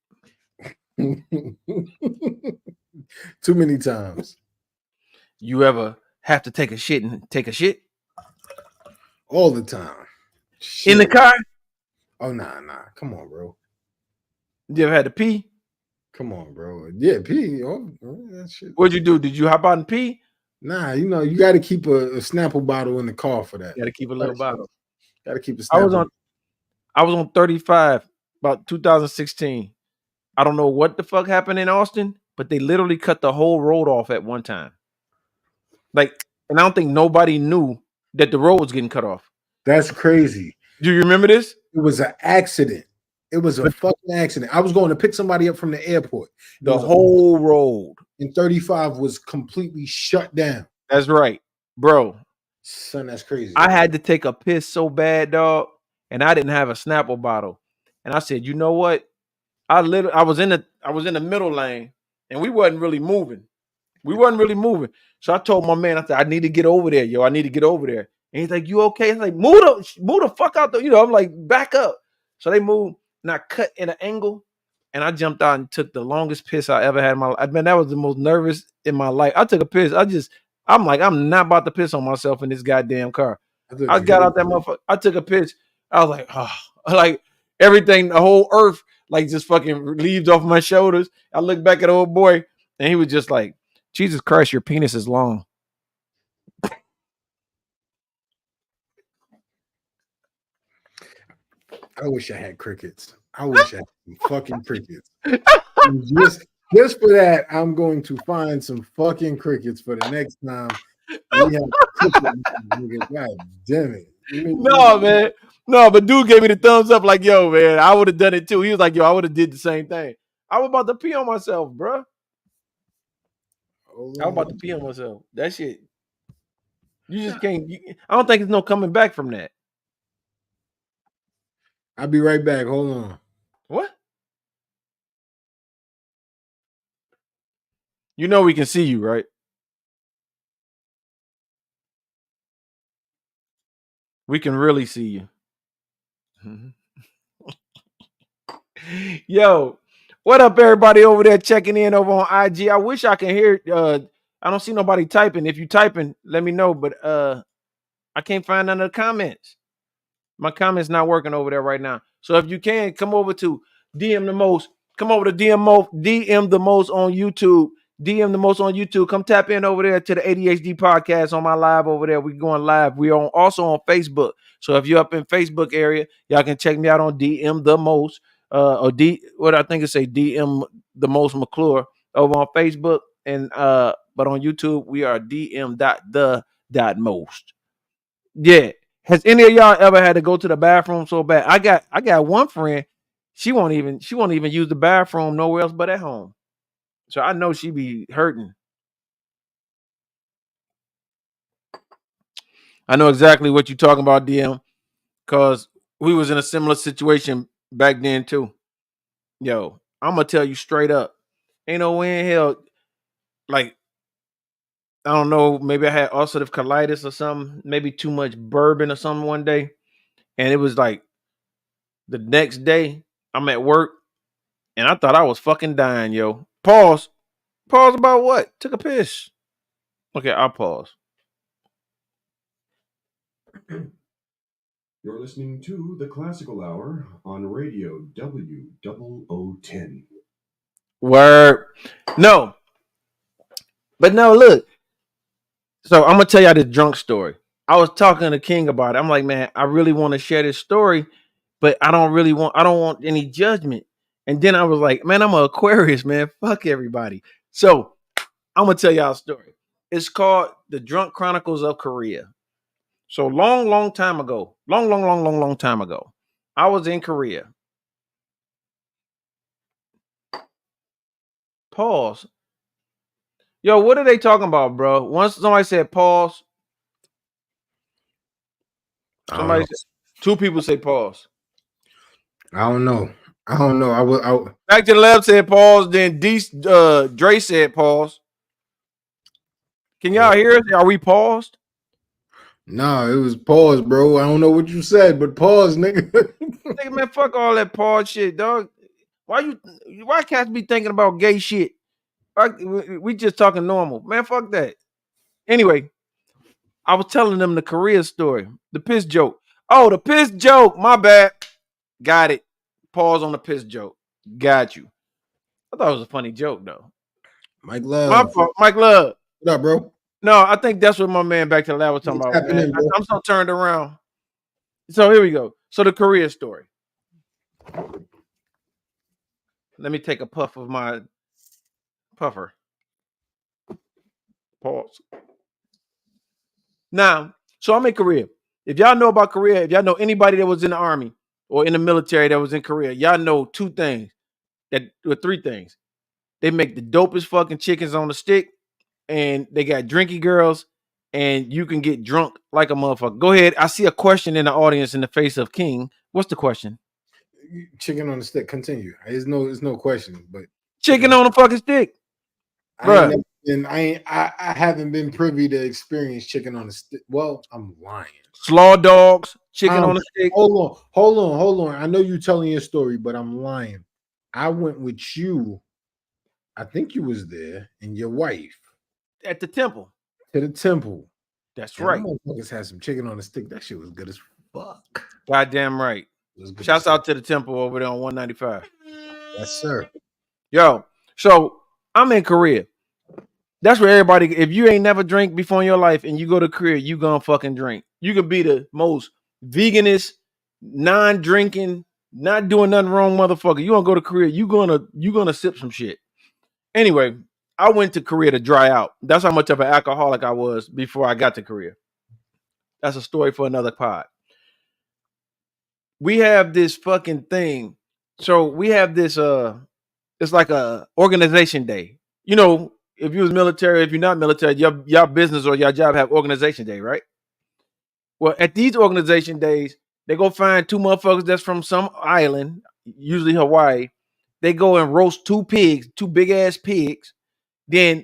Too many times. You ever have to take a shit and take a shit? All the time. Shit. In the car? Oh, nah. Come on, bro. You ever had to pee? Come on, bro. Yeah, pee. That shit. What'd you do? Did you hop out and pee? Nah, you got to keep a Snapple bottle in the car for that. You got to keep a little bottle. Got to keep a Snapple. I was on 35 about 2016. I don't know what the fuck happened in Austin, but they literally cut the whole road off at one time. Like, and I don't think nobody knew that the road was getting cut off. That's crazy. Do you remember this? It was an accident. It was a fucking accident. I was going to pick somebody up from the airport. The whole road in 35 was completely shut down. That's right, bro. Son, that's crazy. I had to take a piss so bad, dog, and I didn't have a Snapple bottle. And I said, you know what? I was in the middle lane, and we wasn't really moving. So I told my man, I said, I need to get over there, yo. I need to get over there. And he's like, you okay? He's like, move the fuck out there. I'm like, back up. So they moved, and I cut in an angle, and I jumped out and took the longest piss I ever had in my life. Man, that was the most nervous in my life. I took a piss. I'm like, I'm not about to piss on myself in this goddamn car. I got out that motherfucker. I took a piss. I was like, oh, like everything, the whole earth, like just fucking relieved off my shoulders. I looked back at the old boy, and he was just like, Jesus Christ, your penis is long. I wish I had crickets. I wish I had some fucking crickets. Just for that, I'm going to find some fucking crickets for the next time we have crickets. God damn it. No, man. No, but dude gave me the thumbs up like, yo, man, I would have done it too. He was like, yo, I would have did the same thing. I was about to pee on myself, bro. I was about to pee on myself. That shit. You just can't. I don't think there's no coming back from that. I'll be right back. Hold on. What? You know we can see you, right? We can really see you. Yo, what up, everybody over there checking in over on IG? I wish I can hear I don't see nobody typing. If you typing, let me know. But I can't find none of the comments. My comments not working over there right now. So if you can, come over to DM the most. Come over to DM the most on YouTube. DM the most on YouTube. Come tap in over there to the ADHD podcast on my live over there. We going live. We are also on Facebook. So if you're up in Facebook area, y'all can check me out on DM the most. Or what I think it say DM the most McClure over on Facebook. And but on YouTube, we are DM.the.most. Yeah. Has any of y'all ever had to go to the bathroom so bad? I got one friend. She won't even use the bathroom nowhere else but at home. So I know she be hurting. I know exactly what you're talking about, DM, because we was in a similar situation back then too. Yo, I'm gonna tell you straight up. Ain't no way in hell, like, I don't know, maybe I had ulcerative colitis or something, maybe too much bourbon or something one day. And it was like the next day, I'm at work and I thought I was fucking dying, yo. Pause. Pause about what? Took a piss. Okay, I'll pause. You're listening to the Classical Hour on Radio W0010. Word. No. But no, look. So I'm gonna tell y'all the drunk story. I was talking to King about it. I'm like, man, I really want to share this story, but I don't want any judgment. And then I was like, man, I'm an Aquarius, man. Fuck everybody. So I'm gonna tell y'all a story. It's called The Drunk Chronicles of Korea. So long time ago, long time ago, I was in Korea. Pause. Yo, what are they talking about, bro? Once somebody said pause, somebody said, two people say pause. I don't know. I Back to the left said pause. Then Dre said pause. Can y'all hear us? Are we paused? No, it was pause, bro. I don't know what you said, but pause, nigga. Nigga, man, fuck all that pause shit, dog. Why cats be thinking about gay shit? We just talking normal, man. Fuck that. Anyway, I was telling them the Korea story, the piss joke. Oh, the piss joke. My bad. Got it. Pause on the piss joke. Got you. I thought it was a funny joke though. Mike Love. My fault. Mike Love. What up, bro? No, I think that's what my man back to the lab was talking about. Man. I'm so turned around. So here we go. So the Korea story. Let me take a puff of my puffer. Pause. Now, so I'm in Korea. If y'all know about Korea, if y'all know anybody that was in the army or in the military that was in Korea, y'all know three things. They make the dopest fucking chickens on the stick, and they got drinky girls, and you can get drunk like a motherfucker. Go ahead. I see a question in the audience in the face of King. What's the question? Chicken on the stick. Continue. There's no question, but chicken on the fucking stick. I haven't been privy to experience chicken on the stick. Well, I'm lying. Slaw dogs, chicken on the stick. Hold on. I know you're telling your story, but I'm lying. I went with you. I think you was there and your wife at the temple. To the temple. That's right. Motherfuckers had some chicken on the stick. That shit was good as fuck. Goddamn right. Shouts out to the temple over there on 195. Yes, sir. Yo, so I'm in Korea. That's where everybody, if you ain't never drank before in your life and you go to Korea, you gonna fucking drink. You can be the most veganist, non-drinking, not doing nothing wrong motherfucker. You gonna go to Korea, you gonna sip some shit. Anyway, I went to Korea to dry out. That's how much of an alcoholic I was before I got to Korea. That's a story for another pod. We have this fucking thing. So we have this it's like a organization day. You know, if you was military, if you're not military, your business or your job have organization day, right? Well, at these organization days, they go find two motherfuckers that's from some island, usually Hawaii. They go and roast two big ass pigs. Then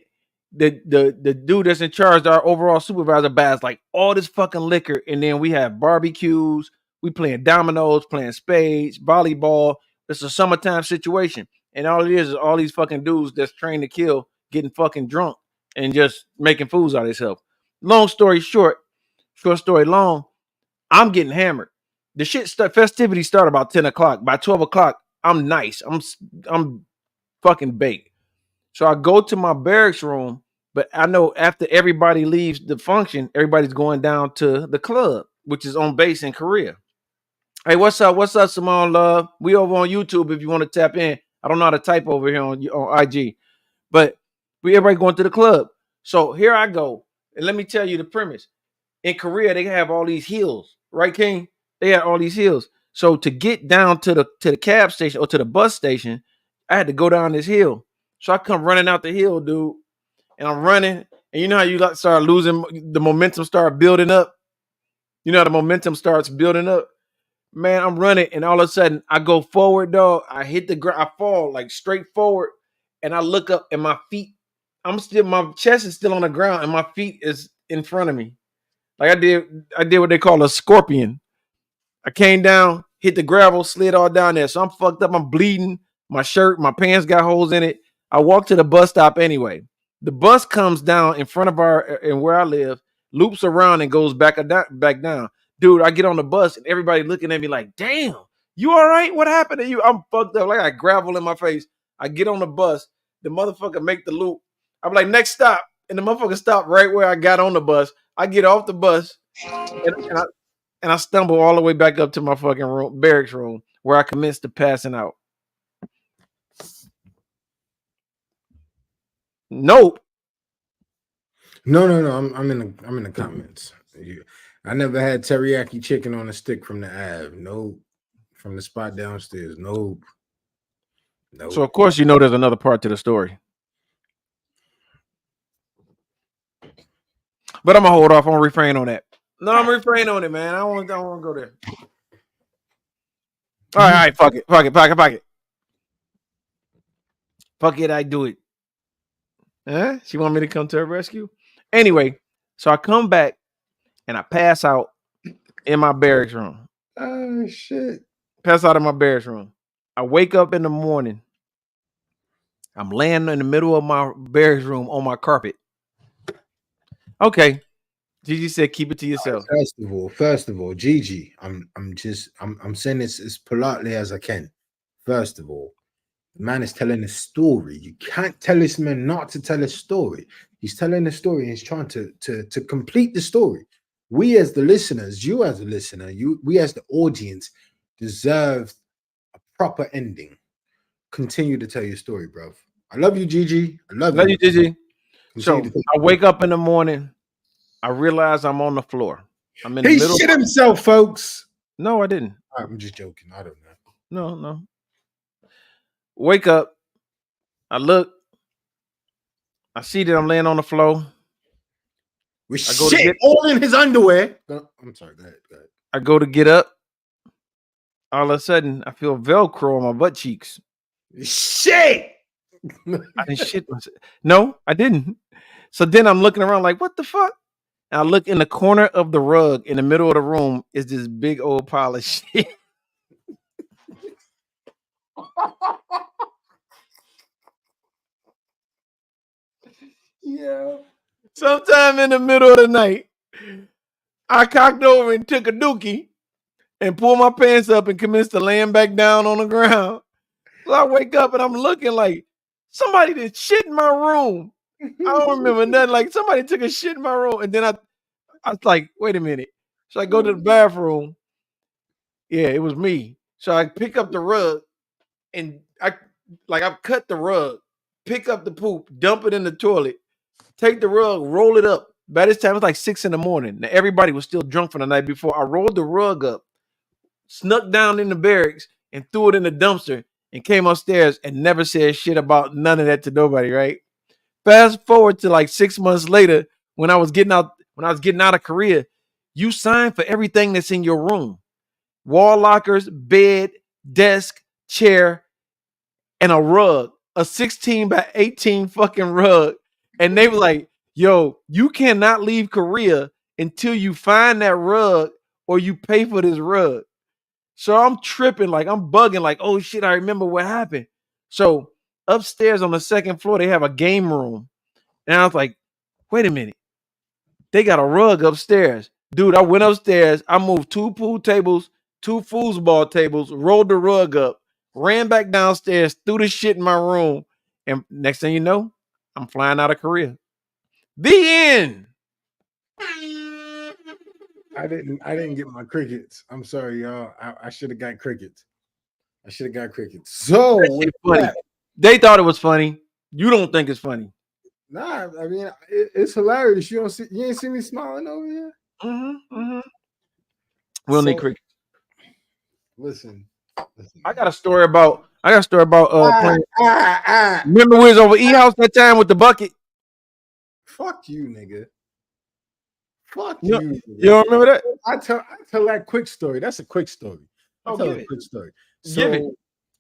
the dude that's in charge, our overall supervisor, buys like all this fucking liquor, and then we have barbecues. We playing dominoes, playing spades, volleyball. It's a summertime situation, and all it is all these fucking dudes that's trained to kill getting fucking drunk and just making fools out of himself. Long story short story long, I'm getting hammered. The festivities start about 10 o'clock. By 12 o'clock, I'm nice. I'm fucking baked. So I go to my barracks room, but I know after everybody leaves the function, everybody's going down to the club, which is on base in Korea. Hey, what's up? What's up, Simone Love? We over on YouTube if you want to tap in. I don't know how to type over here on IG, but everybody going to the club. So here I go, and let me tell you the premise. In Korea, they have all these hills, right, King? They had all these hills. So to get down to the cab station or to the bus station, I had to go down this hill. So I come running out the hill, dude, and I'm running. And you know how you like start losing the momentum, start building up. You know how the momentum starts building up. Man, I'm running, and all of a sudden I go forward, dog. I hit the ground, I fall like straight forward, and I look up, and my feet, my chest is still on the ground, and my feet is in front of me. Like I did what they call a scorpion. I came down, hit the gravel, slid all down there. So I'm fucked up. I'm bleeding. My shirt, my pants got holes in it. I walked to the bus stop anyway. The bus comes down in front of where I live, loops around and goes back down. Dude, I get on the bus and everybody looking at me like, damn, you all right? What happened to you? I'm fucked up. Like I got gravel in my face. I get on the bus. The motherfucker make the loop. I'm like, next stop. And the motherfucker stopped right where I got on the bus. I get off the bus and I stumble all the way back up to my fucking barracks room where I commenced to passing out. Nope. No. I'm in the comments. I never had teriyaki chicken on a stick from the Ave. Nope. From the spot downstairs. Nope. So of course you know there's another part to the story. But I'm gonna hold off on refrain on that. No, I'm refrain on it, man. I don't want to go there. All right, fuck it. Fuck it, I do it. Huh? She want me to come to her rescue? Anyway, so I come back and I pass out in my barracks room. Oh shit. Pass out in my barracks room. I wake up in the morning. I'm laying in the middle of my barracks room on my carpet. Okay. Gigi said keep it to yourself. First of all, Gigi, I'm saying this as politely as I can. First of all, the man is telling a story. You can't tell this man not to tell a story. He's telling a story and he's trying to complete the story. We as the listeners, you as a listener, we as the audience deserve a proper ending. Continue to tell your story, bro. I love you, Gigi. I love you, Gigi. So I wake up in the morning. I realize I'm on the floor. I'm in the middle. He shit himself, folks. No, I didn't. I'm just joking. I don't know. No. Wake up. I look. I see that I'm laying on the floor. With shit all in his underwear. I'm sorry. Go ahead. I go to get up. All of a sudden, I feel Velcro on my butt cheeks. Shit. I didn't shit myself. No, I didn't. So then I'm looking around like, what the fuck? And I look in the corner of the rug in the middle of the room is this big old pile of shit. Yeah. Sometime in the middle of the night, I cocked over and took a dookie and pulled my pants up and commenced to laying back down on the ground. So I wake up and I'm looking like somebody did shit in my room. I don't remember nothing. Like somebody took a shit in my room. And then I was like, wait a minute. So I go to the bathroom. Yeah, it was me. So I pick up the rug and I cut the rug, pick up the poop, dump it in the toilet, take the rug, roll it up. By this time, it's like 6 a.m. Now, everybody was still drunk from the night before. I rolled the rug up, snuck down in the barracks, and threw it in the dumpster and came upstairs and never said shit about none of that to nobody, right? Fast forward to like 6 months later, when I was getting out of Korea, you signed for everything that's in your room. Wall lockers, bed, desk, chair, and a rug. A 16 by 18 fucking rug. And they were like, yo, you cannot leave Korea until you find that rug or you pay for this rug. So I'm tripping, like I'm bugging, like, oh shit, I remember what happened. So upstairs on the second floor, they have a game room. And I was like, wait a minute. They got a rug upstairs. Dude, I went upstairs. I moved 2 pool tables, 2 foosball tables, rolled the rug up, ran back downstairs, threw the shit in my room. And next thing you know, I'm flying out of Korea. The end. I didn't get my crickets. I'm sorry, y'all. I should have got crickets. So with Funny. that, They thought it was funny. You don't think it's funny. nah, I mean it's hilarious. You ain't see me smiling over here. We'll need cricket. Listen. I got a story about playing. Remember we was over E House that time with the bucket? Fuck you, nigga. Fuck you. you. You don't remember that? I tell that quick story. That's a quick story. Oh, tell give a it. quick story. Give it.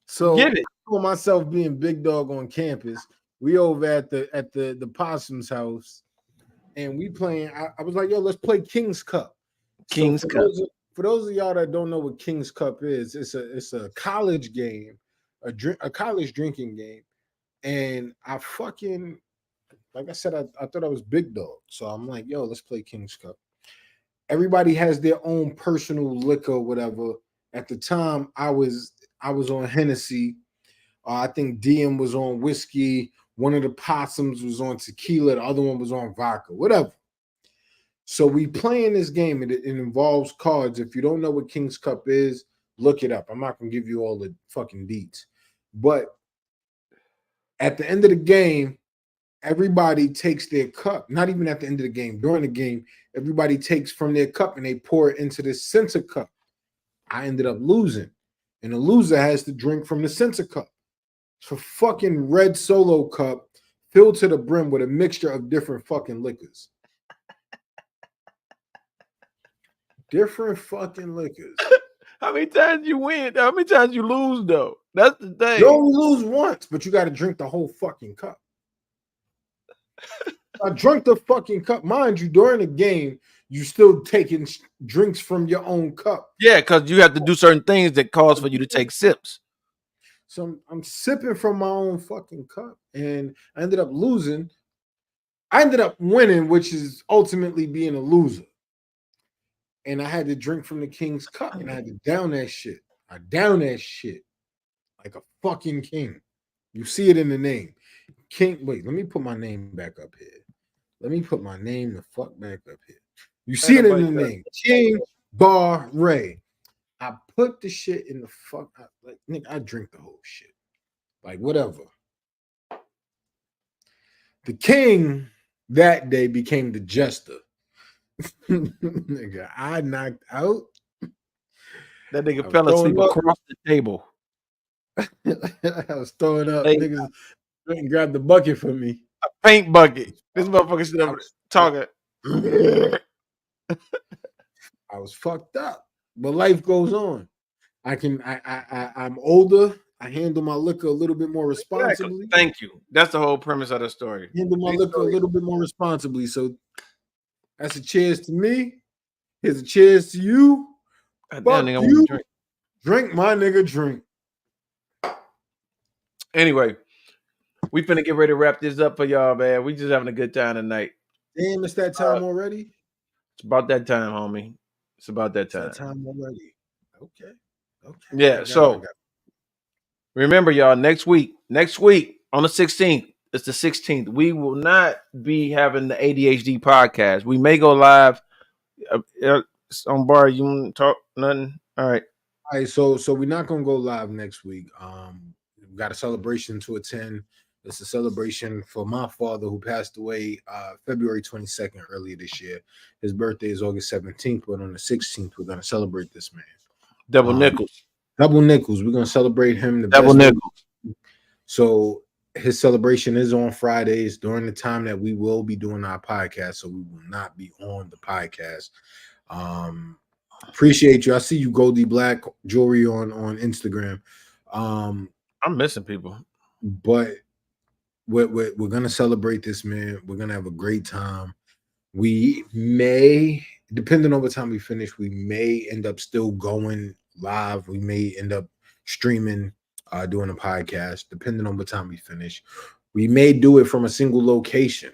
So Give it. for myself being big dog on campus, we over at the Possum's house, and we playing. I was like, yo, let's play King's Cup. King's Cup. For those of y'all that don't know what King's Cup is, it's a college game, a college drinking game, and I fucking, like I said, I thought I was big dog, so I'm like, yo, let's play King's Cup. Everybody has their own personal liquor, whatever. At the time, I was on Hennessy. I think DM was on whiskey. One of the Possums was on tequila. The other one was on vodka, whatever. So we playing this game. It involves cards. If you don't know what King's Cup is, look it up. I'm not going to give you all the fucking deets. But at the end of the game, everybody takes their cup. Not even at the end of the game. During the game, everybody takes from their cup and they pour it into this center cup. I ended up losing. And the loser has to drink from the center cup. It's a fucking red Solo cup filled to the brim with a mixture of different fucking liquors. Different fucking liquors. How many times you win? How many times you lose, though? That's the thing. You only lose once, but you got to drink the whole fucking cup. I drank the fucking cup. Mind you, during the game, you still taking drinks from your own cup. Yeah, because you have to do certain things that cause for you to take sips. So I'm sipping from my own fucking cup, and I ended up losing. I ended up winning, which is ultimately being a loser. And I had to drink from the King's Cup, and I had to down that shit. I down that shit like a fucking king. You see it in the name. King, wait, let me put my name back up here. Let me put my name the fuck back up here. You see it in the name. King Bar Ray. I put the shit in the fuck. Like, nigga, I drink the whole shit. Like, whatever. The king that day became the jester. Nigga, I knocked out. That nigga fell asleep across the table. I was throwing up. Niggas didn't grab the bucket for me. A paint bucket. This motherfucker stood up talking. I was fucked up, but life goes on. I'm older. I handle my liquor a little bit more responsibly. Thank you. That's the whole premise of the story. Handle my liquor a little bit more responsibly. So that's a cheers to me. Here's a cheers to you. Fuck you. Drink, my nigga, drink. Anyway, we finna get ready to wrap this up for y'all, man. We just having a good time tonight. Damn, it's that time already? It's about that time, homie. It's about that time. It's that time already. Okay. Yeah, so remember, y'all, next week on the 16th, it's the 16th. We will not be having the ADHD podcast. We may go live. On Bar, you want to talk nothing? All right. So we're not gonna go live next week. We got a celebration to attend. It's a celebration for my father who passed away February 22nd earlier this year. His birthday is August 17th, but on the 16th, we're gonna celebrate this man. Double nickels. Double nickels. We're gonna celebrate him. Double nickels. So his celebration is on Fridays during the time that we will be doing our podcast. So we will not be on the podcast. Appreciate you. I see you, Goldie Black Jewelry on Instagram. I'm missing people, but we're gonna celebrate this man. We're gonna have a great time. We may, depending on what time we finish, we may end up still going live. We may end up streaming, doing a podcast, depending on what time we finish. We may do it from a single location.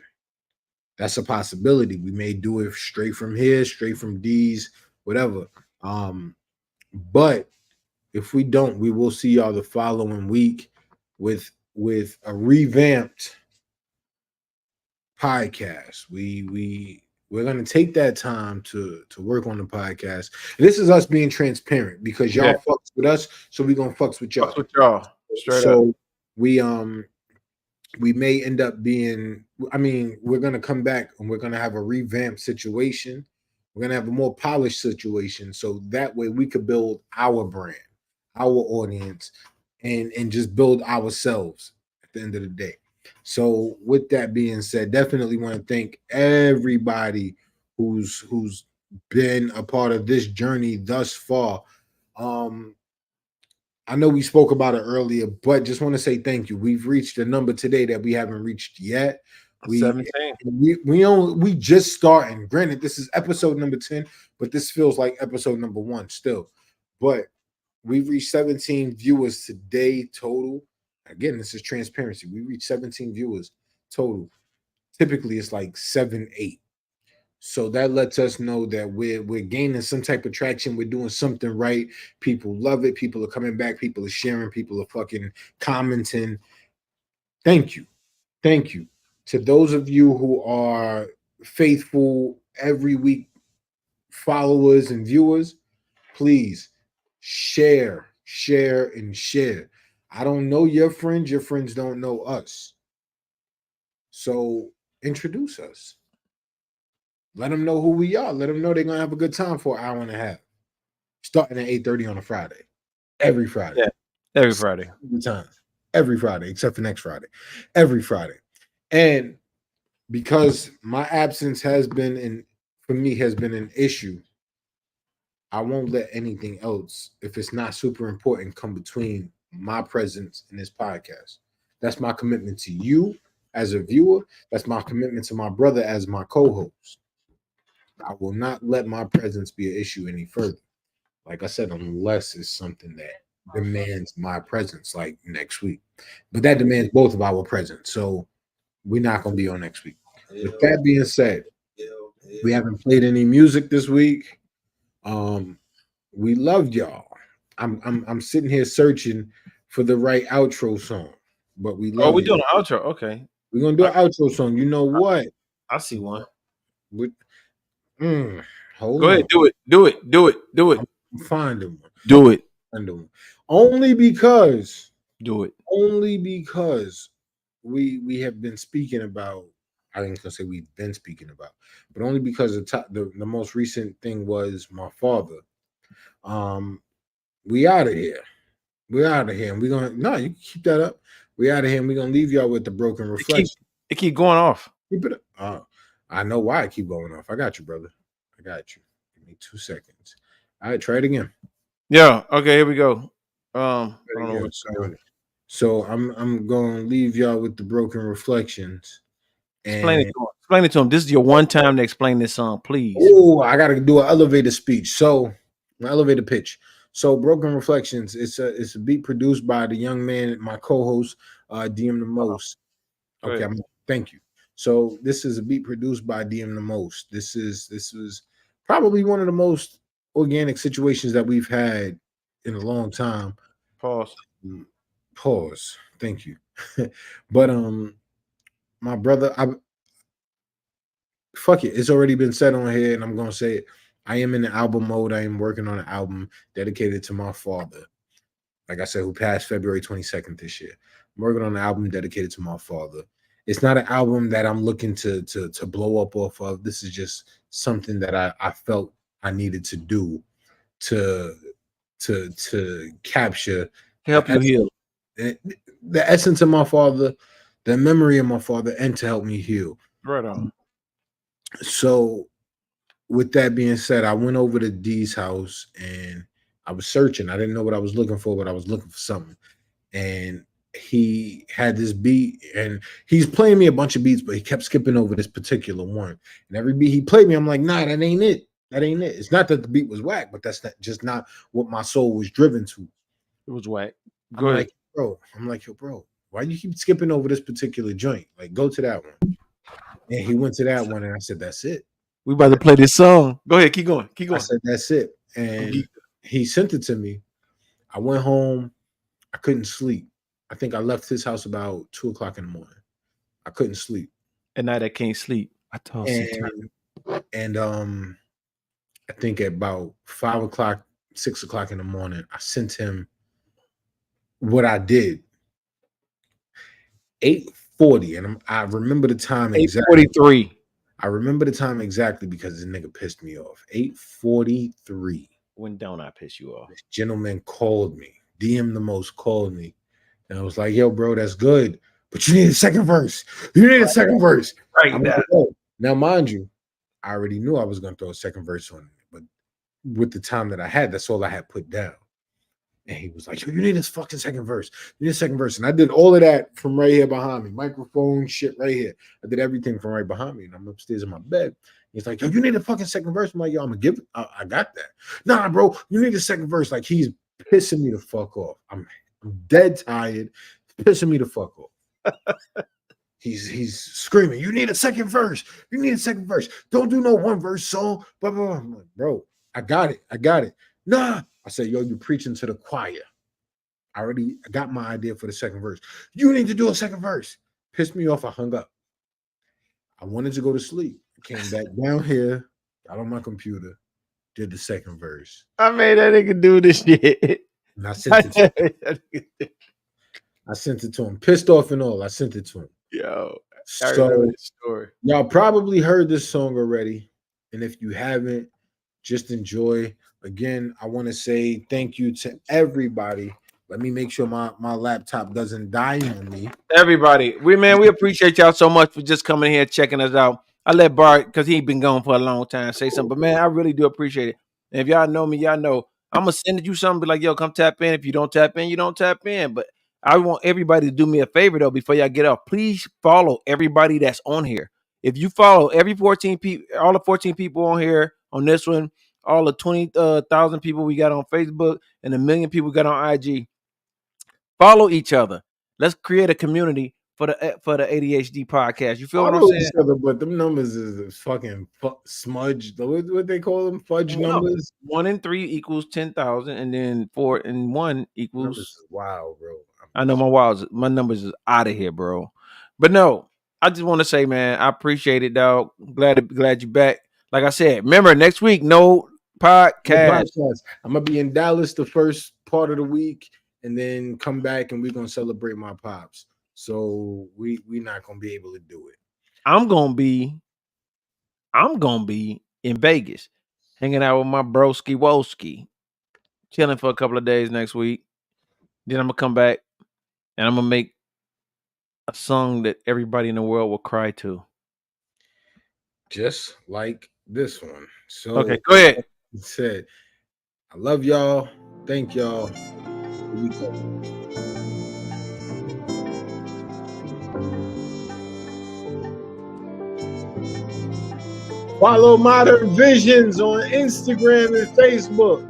That's a possibility. We may do it straight from here, straight from D's, whatever. But if we don't, we will see y'all the following week with a revamped podcast. We're gonna take that time to work on the podcast. This is us being transparent because y'all fucks with us, so we gonna fucks with y'all. Fucks with y'all. Straight so up. we may end up being, I mean, we're gonna come back and we're gonna have a revamped situation. We're gonna have a more polished situation, so that way we could build our brand, our audience, and just build ourselves at the end of the day. So with that being said, definitely want to thank everybody who's been a part of this journey thus far. I know we spoke about it earlier, but just want to say thank you. We've reached a number today that we haven't reached yet. 17. We just starting. Granted, this is episode number 10, but this feels like episode number 1 still. But we've reached 17 viewers today total. Again, this is transparency. We reached 17 viewers total. Typically, it's like 7, 8. So that lets us know that we're gaining some type of traction. We're doing something right. People love it. People are coming back. People are sharing. People are fucking commenting. Thank you. Thank you. To those of you who are faithful every week followers and viewers, please share. I don't know your friends. Your friends don't know us. So introduce us. Let them know who we are. Let them know they're going to have a good time for an hour and a half. Starting at 8:30 on a Friday. Every Friday. Yeah, every Friday. Every time. Every Friday, except for next Friday. Every Friday. And because my absence has been, for me, has been an issue, I won't let anything else, if it's not super important, come between my presence in this podcast. That's my commitment to you as a viewer. That's my commitment to my brother as my co-host. I will not let my presence be an issue any further. Like I said, unless it's something that demands my presence, like next week. But that demands both of our presence. So we're not going to be on next week. With that being said, we haven't played any music this week. We loved y'all. I'm sitting here searching for the right outro song, but we love. Oh, we're doing an outro. Okay, we're gonna do an outro song. You know what? I see one. Hold Go on. ahead, do it. I'm finding one. Do it. Only because. Do it. Only because we have been speaking about. I ain't gonna say we've been speaking about, but only because the most recent thing was my father. We out of here. We're out of here. And we're gonna you can keep that up. We out of here and we're gonna leave y'all with the broken reflection. It keep going off. Keep it up. I know why it keep going off. I got you, brother. I got you. Give me 2 seconds. All right, try it again. Yeah. Okay, here we go. I don't know what's so I'm gonna leave y'all with the broken reflections. Explain it to him. This is your one time to explain this song, please. Oh, I gotta do an elevator speech. So an elevator pitch. So Broken Reflections, it's a beat produced by the young man, my co-host, DM the Most. Okay, thank you. So this is a beat produced by DM the Most. This was probably one of the most organic situations that we've had in a long time. Pause. Thank you. But my brother, fuck it. It's already been said on here, and I'm gonna say it. I am in the album mode. I am working on an album dedicated to my father. Like I said, who passed February 22nd this year. I'm working on an album dedicated to my father. It's not an album that I'm looking to blow up off of. This is just something that I felt I needed to do to capture, help you heal the essence of my father, the memory of my father, and to help me heal. Right on. So with that being said, I went over to D's house and I was searching. I didn't know what I was looking for, but I was looking for something. And he had this beat, and he's playing me a bunch of beats, but he kept skipping over this particular one. And every beat he played me, I'm like, nah, that ain't it. That ain't it. It's not that the beat was whack, but that's just not what my soul was driven to. It was whack. Go ahead. I'm like, yo, bro, why you keep skipping over this particular joint? Like, go to that one. And he went to that one, and I said, "That's it." We about to play this song. Go ahead, keep going. Keep I going. said, "That's it." And he sent it to me. I went home. I couldn't sleep. I think I left his house about 2:00 in the morning. I couldn't sleep. At night I can't sleep. I toss And I think at about 5:00, 6:00 in the morning, I sent him what I did. 8:40, and I remember the time exactly. 8:43. I remember the time exactly because this nigga pissed me off. 8:43. When don't I piss you off? This gentleman called me. DM the most called me. And I was like, yo, bro, that's good. But you need a second verse. You need a second verse. Right now. Like, now, mind you, I already knew I was going to throw a second verse on it. But with the time that I had, that's all I had put down. And he was like, yo, you need this fucking second verse. You need a second verse. And I did all of that from right here behind me. Microphone, shit right here. I did everything from right behind me. And I'm upstairs in my bed. He's like, yo, you need a fucking second verse. I'm like, yo, I'm going to give it. I got that. Nah, bro, you need a second verse. Like, he's pissing me the fuck off. I'm dead tired. Pissing me the fuck off. He's screaming, you need a second verse. You need a second verse. Don't do no one verse song. Blah, blah, blah. I'm like, bro, I got it. Nah. I said, yo, you're preaching to the choir. I already got my idea for the second verse. You need to do a second verse. Pissed me off. I hung up. I wanted to go to sleep. I came back down here, got on my computer, did the second verse. I made that nigga do this shit. And I sent it to him. I sent it to him. Pissed off and all. I sent it to him. Yo, so y'all probably heard this song already. And if you haven't, just enjoy. Again, I want to say thank you to everybody. Let me make sure my laptop doesn't die on me. Everybody, we appreciate y'all so much for just coming here checking us out. I let Bart, because he's been gone for a long time, say something. But man, I really do appreciate it. And if y'all know me, y'all know I'm gonna send you something. Be like, yo, come tap in. If you don't tap in, you don't tap in. But I want everybody to do me a favor though before y'all get off. Please follow everybody that's on here. If you follow every 14 people, all the 14 people on here on this one, all the 20,000 people we got on Facebook, and 1 million people we got on IG. Follow each other. Let's create a community for the ADHD podcast. You feel what I'm saying? But them numbers is fucking smudge. What they call them? Fudge numbers. 1 and 3 equals 10,000, and then 4 and 1 equals. Wow, bro. I know my numbers is out of here, bro. But no, I just want to say, man, I appreciate it, dog. Glad you're back. Like I said, remember next week, no podcast. I'm gonna be in Dallas the first part of the week, and then come back, and we're gonna celebrate my pops. So we're not gonna be able to do it. I'm gonna be in Vegas, hanging out with my broski woski, chilling for a couple of days next week. Then I'm gonna come back, and I'm gonna make a song that everybody in the world will cry to. Just like this one. So okay, go ahead. He said, I love y'all. Thank y'all. Follow Modern Visions on Instagram and Facebook.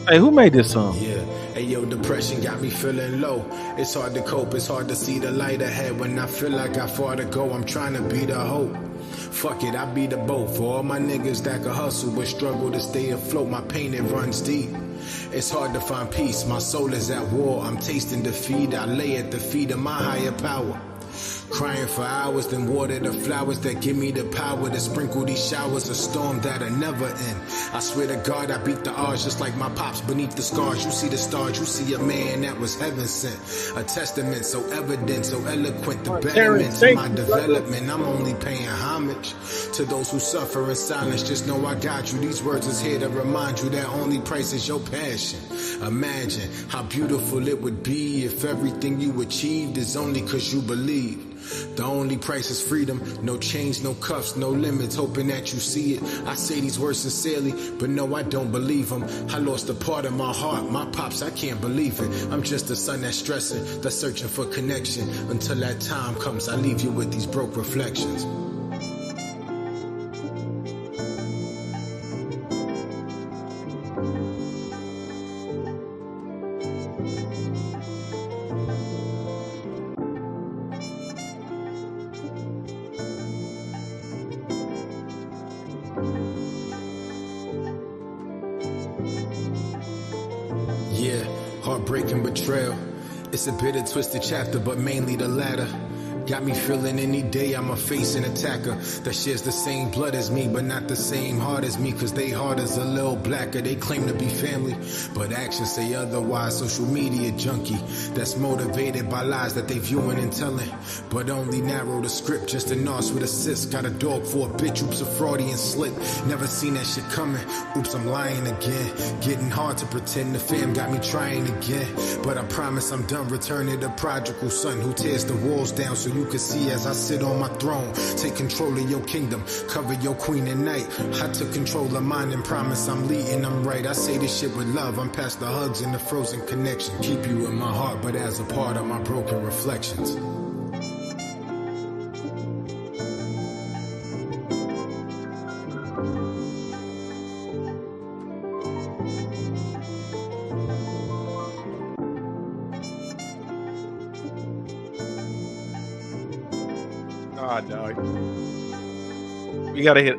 Hey, who made this song? Yeah. Hey, yo, depression got me feeling low. It's hard to cope. It's hard to see the light ahead. When I feel like I far to go, I'm trying to be the hope. Fuck it, I be the boat. For all my niggas that can hustle but struggle to stay afloat, my pain, it runs deep. It's hard to find peace. My soul is at war. I'm tasting defeat. I lay at the feet of my higher power. Crying for hours, then water the flowers that give me the power to sprinkle these showers, a storm that'll never end. I swear to God, I beat the odds just like my pops beneath the scars. You see the stars, you see a man that was heaven sent. A testament so evident, so eloquent, the betterment to my development. I'm only paying homage to those who suffer in silence. Just know I got you. These words is here to remind you that only price is your passion. Imagine how beautiful it would be if everything you achieved is only cause you believe. The only price is freedom, no chains, no cuffs, no limits, hoping that you see it. I say these words sincerely, but no, I don't believe them. I lost a part of my heart, my pops, I can't believe it. I'm just a son that's stressing, that's searching for connection. Until that time comes, I leave you with these broke reflections. Yeah, heartbreaking betrayal. It's a bitter, twisted chapter, but mainly the latter. Got me feeling any day I'ma face an attacker that shares the same blood as me, but not the same heart as me, cause they heart is a little blacker. They claim to be family, but actions say otherwise. Social media junkie that's motivated by lies that they viewing and telling, but only narrow the script just to narc with assists. Got a dog for a bitch, oops, a Freudian slip. Never seen that shit coming, oops, I'm lying again. Getting hard to pretend the fam got me trying again, but I promise I'm done returning the prodigal son who tears the walls down so you can see as I sit on my throne. Take control of your kingdom, cover your queen at night. I took control of mine and promise I'm leading them right. I say this shit with love, I'm past the hugs and the frozen connection. Keep you in my heart, but as a part of my broken reflections. Ah, dog. We gotta hit.